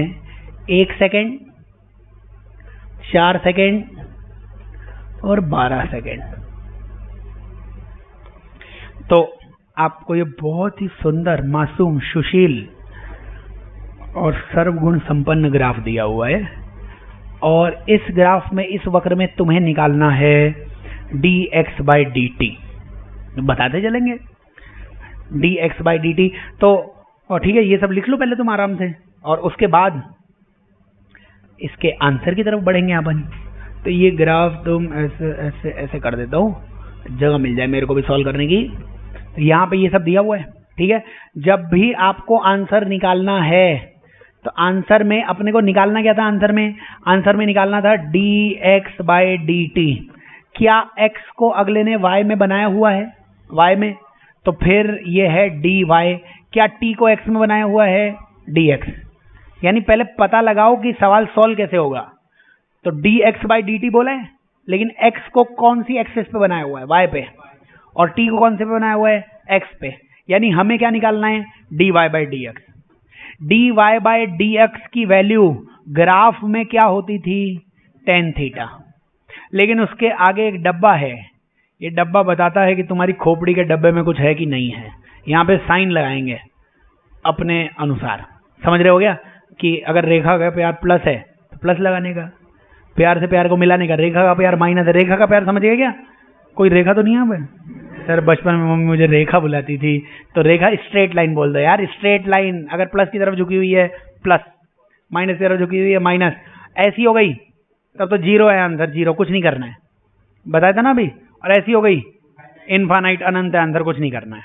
1 सेकेंड, 4 सेकेंड और 12 सेकेंड। तो आपको ये बहुत ही सुंदर, मासूम, सुशील और सर्वगुण संपन्न ग्राफ दिया हुआ है, और इस ग्राफ में, इस वक्र में तुम्हें निकालना है dx बाई डी टी। बताते चलेंगे dx बाई डी टी। तो और ठीक है, ये सब लिख लो पहले तुम आराम से, और उसके बाद इसके आंसर की तरफ बढ़ेंगे अपन। तो ये ग्राफ तुम ऐसे ऐसे ऐसे कर देता हूँ, जगह मिल जाए मेरे को भी सॉल्व करने की। तो यहाँ पे ये सब दिया हुआ है, ठीक है। जब भी आपको आंसर निकालना है तो आंसर में अपने को निकालना क्या था? आंसर में निकालना था dx बाई डी टी। क्या x को अगले ने y में बनाया हुआ है? y में, तो फिर ये है dy। क्या t को x में बनाया हुआ है? dx। यानी पहले पता लगाओ कि सवाल सॉल्व कैसे होगा। तो dx बाई डी टी बोला है, लेकिन x को कौन सी एक्सिस पे बनाया हुआ है? y पे, और t को कौन से पे बनाया हुआ है? x पे। यानी हमें क्या निकालना है? dy by d x. dy by d x की वैल्यू ग्राफ में क्या होती थी? tan theta. लेकिन उसके आगे एक डब्बा है, ये डब्बा बताता है कि तुम्हारी खोपड़ी के डब्बे में कुछ है कि नहीं है। यहाँ पे साइन लगाएंगे अपने अनुसार, समझ रहे हो गया? कि अगर रेखा का प्यार प्लस है तो प्लस लगाने का, प्यार से प्यार को मिलाने का। रेखा का प्यार माइनस है, रेखा का प्यार समझ गए क्या? कोई रेखा तो नहीं है भाई? सर बचपन में मम्मी मुझे रेखा बुलाती थी, तो रेखा स्ट्रेट लाइन बोल दो यार, स्ट्रेट लाइन। अगर प्लस की तरफ झुकी हुई है प्लस, माइनस की तरफ झुकी हुई है माइनस, ऐसी हो गई तब तो जीरो है आंसर, जीरो, कुछ नहीं करना है, बताया था ना अभी। और ऐसी हो गई इनफाइनाइट, अनंत है आंसर, कुछ नहीं करना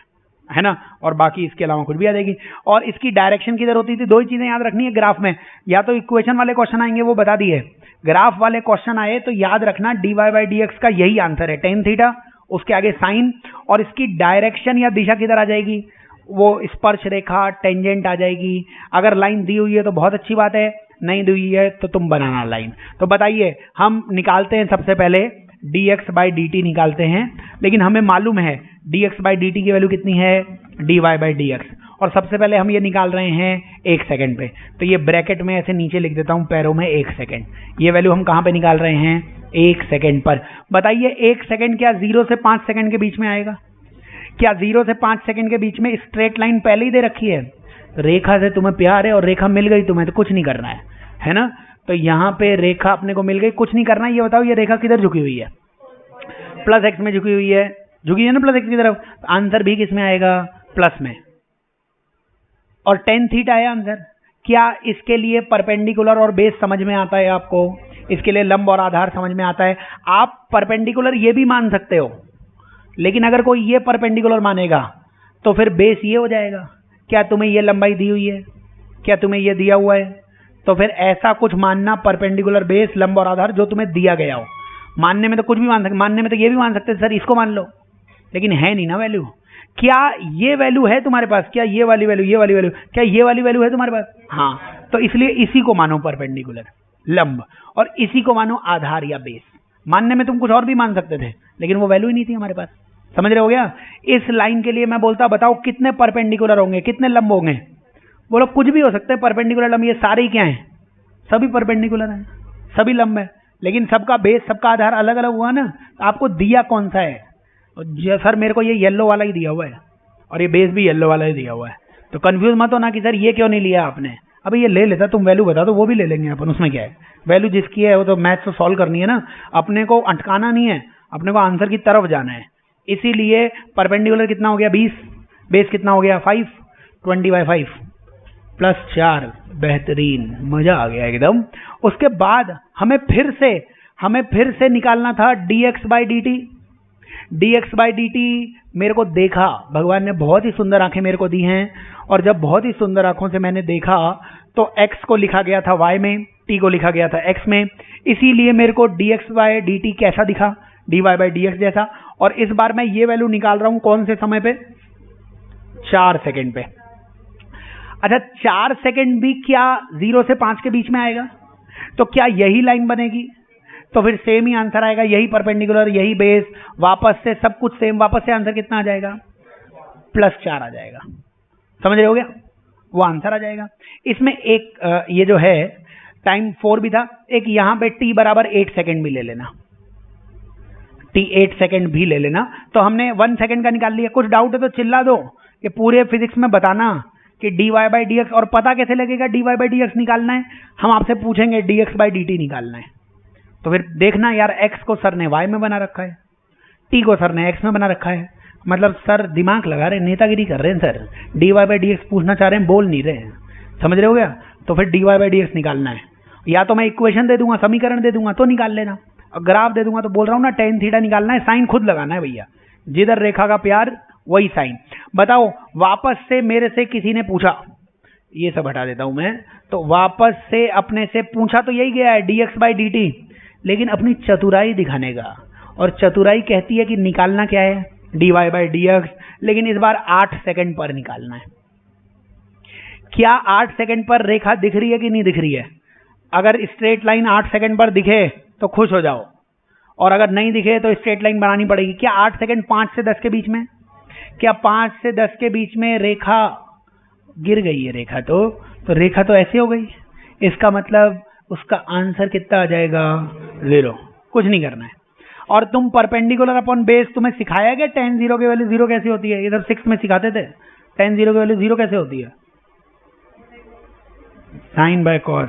है ना। और बाकी इसके अलावा कुछ भी आ जाएगी। और इसकी डायरेक्शन किधर होती थी? 2 ही चीजें याद रखनी है ग्राफ में, या तो इक्वेशन वाले क्वेश्चन आएंगे वो बता दिए, ग्राफ वाले क्वेश्चन आए तो याद रखना dy बाई डी एक्स का यही आंसर है, tan थीटा, उसके आगे साइन, और इसकी डायरेक्शन या दिशा किधर आ जाएगी? वो स्पर्श रेखा, टेंजेंट आ जाएगी। अगर लाइन दी हुई है तो बहुत अच्छी बात है, नहीं दी हुई है तो तुम बनाना लाइन। तो बताइए, हम निकालते हैं सबसे पहले dx बाई डी टी निकालते हैं, लेकिन हमें मालूम है dx बाई डी टी की वैल्यू कितनी है? dy by d x. और सबसे पहले हम ये निकाल रहे हैं 1 सेकंड पे, तो ये ब्रैकेट में ऐसे नीचे लिख देता हूं पैरों में 1 सेकंड। ये वैल्यू हम कहां पे निकाल रहे हैं? 1 सेकंड पर। बताइए 1 सेकंड क्या 0 से 5 सेकंड के बीच में आएगा? क्या 0 से 5 सेकंड के बीच में स्ट्रेट लाइन पहले ही दे रखी है? रेखा से तुम्हें प्यार है और रेखा मिल गई तुम्हें, तो कुछ नहीं करना है ना? तो यहाँ पे रेखा अपने को मिल गई, कुछ नहीं करना है। ये बताओ ये रेखा किधर झुकी हुई है? प्लस एक्स में झुकी हुई है, झुकी है ना प्लस एक्स की तरफ। तो आंसर भी किस में आएगा? प्लस में। और tan थीटा है आंसर। क्या इसके लिए परपेंडिकुलर और बेस समझ में आता है आपको? इसके लिए लंब और आधार समझ में आता है। आप परपेंडिकुलर ये भी मान सकते हो, लेकिन अगर कोई ये परपेंडिकुलर मानेगा तो फिर बेस ये हो जाएगा। क्या तुम्हें ये लंबाई दी हुई है? क्या तुम्हें ये दिया हुआ है? तो फिर ऐसा कुछ मानना परपेंडिकुलर, बेस, लंब और आधार जो तुम्हें दिया गया हो। मानने में तो कुछ भी मान सकते, मानने में तो ये भी मान सकते सर इसको मान लो, लेकिन है नहीं ना वैल्यू। क्या ये वैल्यू है तुम्हारे पास? क्या ये वाली वैल्यू, ये वाली वैल्यू, क्या ये वाली वैल्यू है तुम्हारे पास? हाँ, तो इसलिए इसी को मानो परपेंडिकुलर, लंब, और इसी को मानो आधार या बेस। मानने में तुम कुछ और भी मान सकते थे, लेकिन वो वैल्यू ही नहीं थी हमारे पास। समझ रहे हो गया? इस लाइन के लिए मैं बोलता बताओ कितने परपेंडिकुलर होंगे, कितने लंब होंगे? बोलो कुछ भी हो सकते हैं परपेंडिकुलर लंब। ये सारे ही क्या हैं? सभी परपेंडिकुलर हैं, सभी लंब है, लेकिन सबका बेस, सबका आधार अलग अलग हुआ ना। आपको दिया कौन सा है? सर मेरे को ये येलो वाला ही दिया हुआ है और ये बेस भी येलो वाला ही दिया हुआ है। तो कंफ्यूज मत होना कि सर ये क्यों नहीं लिया आपने। अभी ये ले लेता, तुम वैल्यू बता दो, वो भी ले लेंगे अपन, उसमें क्या है। वैल्यू जिसकी है वो तो मैथ्स तो सॉल्व करनी है ना, अपने को अटकाना नहीं है, अपने को आंसर की तरफ जाना है। इसीलिए परपेंडिकुलर कितना हो गया? 20। बेस कितना हो गया? 5। 20/5 प्लस 4। बेहतरीन, मजा आ गया एकदम। उसके बाद हमें फिर से निकालना था dx/dt। dx/dt मेरे को देखा, भगवान ने बहुत ही सुंदर आंखें मेरे को दी हैं, और जब बहुत ही सुंदर आंखों से मैंने देखा तो x को लिखा गया था y में, t को लिखा गया था x में, इसीलिए मेरे को dx/dt कैसा दिखा? dy/dx जैसा। और इस बार मैं ये वैल्यू निकाल रहा हूं कौन से समय पे? 4 सेकंड पे। अच्छा, 4 सेकंड भी क्या 0 से 5 के बीच में आएगा? तो क्या यही लाइन बनेगी? तो फिर सेम ही आंसर आएगा, यही परपेंडिकुलर, यही बेस, वापस से सब कुछ सेम। वापस से आंसर कितना आ जाएगा? +4 आ जाएगा। समझ रहे हो गया? वो आंसर आ जाएगा। इसमें एक ये जो है टाइम 4 भी था, एक यहाँ पे t बराबर 8 सेकंड भी ले लेना, t 8 सेकंड भी ले लेना। तो हमने 1 सेकंड का निकाल लिया। कुछ डाउट है तो चिल्ला दो, कि पूरे फिजिक्स में बताना कि dy/dx। और पता कैसे लगेगा dy/dx निकालना है? हम आपसे पूछेंगे dx/dt निकालना है, तो फिर देखना यार x को सर ने y में बना रखा है, t को सर ने x में बना रखा है, मतलब सर दिमाग लगा रहे, नेतागिरी कर रहे हैं सर, dy/dx पूछना चाह रहे हैं, बोल नहीं रहे हैं। समझ रहे हो गया? तो फिर dy/dx निकालना है। या तो मैं इक्वेशन दे दूंगा, समीकरण दे दूंगा तो निकाल लेना, और ग्राफ दे दूंगा तो बोल रहा हूँ ना tan थीटा निकालना है, साइन खुद लगाना है भैया, जिधर रेखा का प्यार वही साइन। बताओ, वापस से मेरे से किसी ने पूछा, ये सब हटा देता हूं मैं, तो वापस से अपने से पूछा तो यही गया है dx/dt, लेकिन अपनी चतुराई दिखाने का, और चतुराई कहती है कि निकालना क्या है? dy/dx, लेकिन इस बार 8 सेकंड पर निकालना है। क्या 8 सेकंड पर रेखा दिख रही है कि नहीं दिख रही है? अगर स्ट्रेट लाइन 8 सेकंड पर दिखे तो खुश हो जाओ, और अगर नहीं दिखे तो स्ट्रेट लाइन बनानी पड़ेगी। क्या 8 सेकंड 5 से 10 के बीच में? क्या 5 से 10 के बीच में रेखा गिर गई है? रेखा तो रेखा तो ऐसे हो गई, इसका मतलब उसका आंसर कितना आ जाएगा? 0। कुछ नहीं करना है। और तुम परपेंडिकुलर अपॉन बेस, तुम्हें सिखाया गया tan 0 की वैल्यू 0 कैसी होती है? इधर 6 में सिखाते थे, tan 0 की वैल्यू 0 कैसे होती है? sin/cos।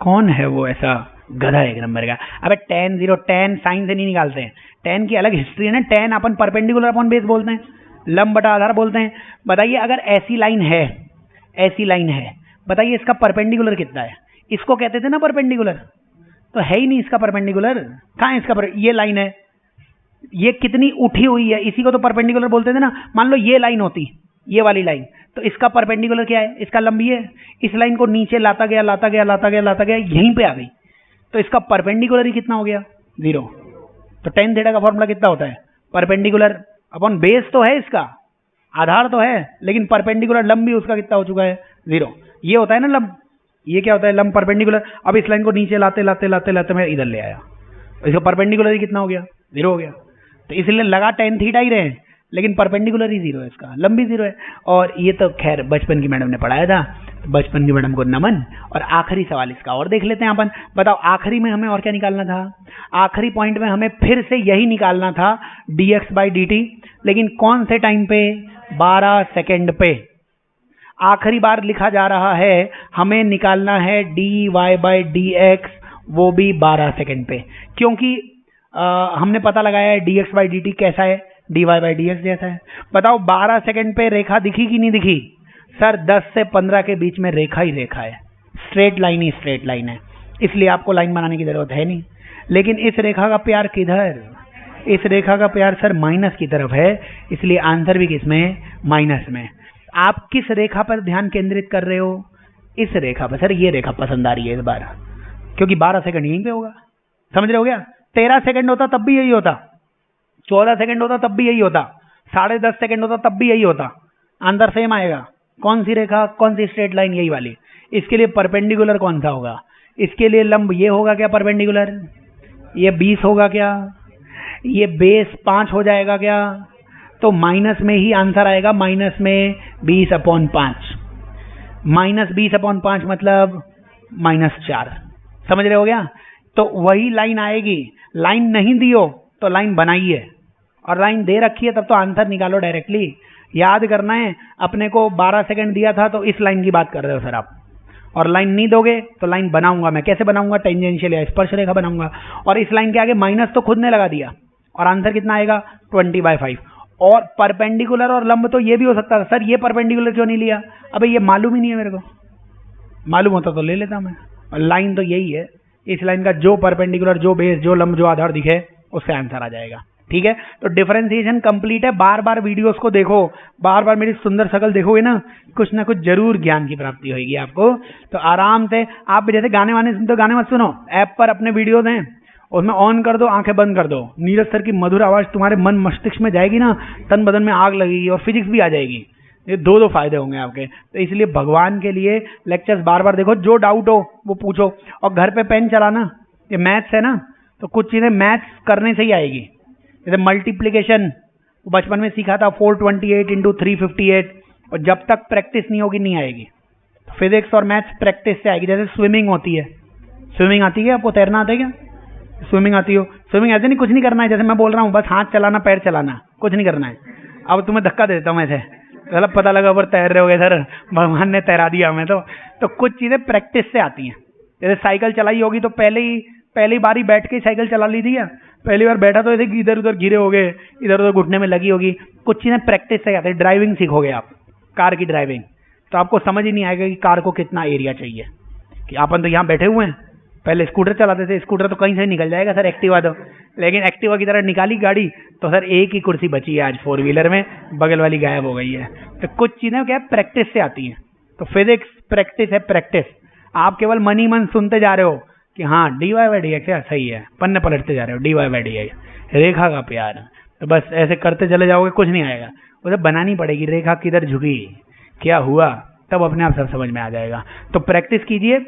कौन है वो ऐसा गधा एक नंबर का? अबे tan 0, tan साइन से नहीं निकालते हैं, tan की अलग हिस्ट्री है ना। tan अपन परपेंडिकुलर अपॉन बेस बोलते हैं, लंब बटा आधार बोलते हैं। बताइए अगर ऐसी लाइन है, बताइए इसका परपेंडिकुलर कितना है? इसको कहते थे ना परपेंडिकुलर, तो है ही नहीं इसका परपेंडिकुलर। कहाँ है इसका ये लाइन है, ये कितनी उठी हुई है, इसी को तो परपेंडिकुलर बोलते थे ना। मान लो ये लाइन होती, ये वाली लाइन, तो इसका परपेंडिकुलर क्या है? इसका लंबी है। इस लाइन को नीचे लाता गया, यहीं पे आ गई, तो इसका परपेंडिकुलर ही कितना हो गया? 0। तो tan थीटा का फॉर्मूला कितना होता है? परपेंडिकुलर अपॉन बेस तो है, इसका आधार तो है, लेकिन परपेंडिकुलर लंब भी उसका कितना हो चुका है? 0। ये होता है ना लंब, ये क्या होता है? लंब परपेंडिकुलर। अब इस लाइन को नीचे लाते मैं इधर ले आया, इसका परपेंडिकुलर ही कितना हो गया? 0 हो गया। तो इसलिए लगा tan थीटा ही रहे, लेकिन परपेंडिकुलर ही 0 है, इसका लंबी 0 है। और ये तो खैर बचपन की मैडम ने पढ़ाया था, बचपन की मैडम को नमन। और आखिरी सवाल इसका और देख लेते हैं अपन। बताओ आखिरी में हमें और क्या निकालना था? आखिरी पॉइंट में हमें फिर से यही निकालना था dx/dt, लेकिन कौन से टाइम पे? 12 सेकेंड पे। आखिरी बार लिखा जा रहा है, हमें निकालना है dy/dx, वो भी 12 सेकेंड पे, क्योंकि हमने पता लगाया है dx/dt कैसा है, dy/dx जैसा है। बताओ 12 सेकेंड पे रेखा दिखी कि नहीं दिखी? सर 10 से 15 के बीच में रेखा ही रेखा है, स्ट्रेट लाइन ही स्ट्रेट लाइन है, इसलिए आपको लाइन बनाने की जरूरत है नहीं। लेकिन इस रेखा का प्यार किधर? इस रेखा का प्यार सर माइनस की तरफ है, इसलिए आंसर भी किसमें? माइनस में। आप किस रेखा पर ध्यान केंद्रित कर रहे हो? इस रेखा पर। सर ये रेखा पसंद आ रही है इस बार, क्योंकि 12 सेकंड यहीं पे होगा। समझ रहे हो क्या? 13 सेकंड होता तब भी यही होता, 14 सेकंड होता तब भी यही होता, 10.5 सेकंड होता तब भी यही होता, आंसर सेम आएगा। कौन सी रेखा, कौन सी स्ट्रेट लाइन? यही वाली। इसके लिए परपेंडिकुलर कौन सा होगा? इसके लिए लंब ये होगा क्या परपेंडिकुलर? ये 20 होगा क्या? ये बेस 5 हो जाएगा क्या? तो माइनस में ही आंसर आएगा, माइनस में 20/5। -20/5 मतलब -4। समझ रहे हो क्या? तो वही लाइन आएगी। लाइन नहीं दी हो तो लाइन बनाइए, और लाइन दे रखी है तब तो आंसर निकालो डायरेक्टली। याद करना है, अपने को 12 सेकंड दिया था तो इस लाइन की बात कर रहे हो सर आप, और लाइन नहीं दोगे तो लाइन बनाऊंगा मैं। कैसे बनाऊंगा? टेंजेंशियल या स्पर्श रेखा बनाऊंगा। और इस लाइन के आगे माइनस तो खुद ने लगा दिया, और आंसर कितना आएगा? 20/5। और परपेंडिकुलर और लंब तो ये भी हो सकता था। सर ये परपेंडिकुलर क्यों नहीं लिया? अबे ये मालूम ही नहीं है मेरे को, मालूम होता तो ले लेता मैं। और लाइन तो यही है, इस लाइन का जो परपेंडिकुलर, जो बेस, जो लंब, जो आधार दिखे उससे आंसर आ जाएगा। ठीक है, तो डिफरेंशिएशन कंप्लीट है। बार बार वीडियोस को देखो, बार बार मेरी सुंदर शकल देखोगे ना, कुछ ना कुछ जरूर ज्ञान की प्राप्ति होगी आपको। तो आराम से आप जैसे गाने वाने सुनते हो, गाने मत सुनो, ऐप पर अपने वीडियोस हैं उसमें ऑन कर दो, आंखें बंद कर दो, नीरज सर की मधुर आवाज तुम्हारे मन मस्तिष्क में जाएगी ना, तन बदन में आग लगेगी और फिजिक्स भी आ जाएगी। ये दो फायदे होंगे आपके। तो इसलिए भगवान के लिए लेक्चर्स बार बार देखो, जो डाउट हो वो पूछो, और घर पे पेन चलाना। ये मैथ्स है ना, तो कुछ चीजें मैथ्स करने से ही आएगी। जैसे मल्टीप्लिकेशन बचपन में सीखा था, 428 × 358, और जब तक प्रैक्टिस नहीं होगी नहीं आएगी। तो फिजिक्स और मैथ्स प्रैक्टिस से आएगी। जैसे स्विमिंग होती है, स्विमिंग आती है आपको? तैरना आता है क्या? स्विमिंग आती हो? स्विमिंग ऐसे नहीं, कुछ नहीं करना है, जैसे मैं बोल रहा हूँ बस हाथ चलाना, पैर चलाना, कुछ नहीं करना है। अब तुम्हें धक्का दे देता हूँ ऐसे, मतलब पता लगा ऊपर तैर रहे हो सर, भगवान ने तैरा दिया हमें। तो कुछ चीजें प्रैक्टिस से आती हैं। जैसे साइकिल चलाई होगी तो पहली बारी बैठ के साइकिल चला ली थी क्या? पहली बार बैठा तो ऐसे इधर उधर गिरे होगे, इधर उधर घुटने में लगी होगी। कुछ चीजें प्रैक्टिस से आती है। ड्राइविंग सीखोगे आप, कार की ड्राइविंग, तो आपको समझ ही नहीं आएगा कि कार को कितना एरिया चाहिए। कि अपन तो यहाँ बैठे हुए हैं, पहले स्कूटर चलाते थे, स्कूटर तो कहीं से निकल जाएगा सर, एक्टिवा तो, लेकिन एक्टिवा की तरह निकाली गाड़ी तो सर एक ही कुर्सी बची है आज 4 व्हीलर में, बगल वाली गायब हो गई है। तो कुछ चीजें क्या प्रैक्टिस से आती हैं। तो फिजिक्स प्रैक्टिस है, प्रैक्टिस। आप केवल मन ही मन सुनते जा रहे हो कि हाँ dy/dx सही है, पन्ने पलटते जा रहे हो, dy/dx रेखा का प्यार, तो बस ऐसे करते चले जाओगे, कुछ नहीं आएगा। उसे बनानी पड़ेगी, रेखा किधर झुकी, क्या हुआ, तब अपने आप सब समझ में आ जाएगा। तो प्रैक्टिस कीजिए।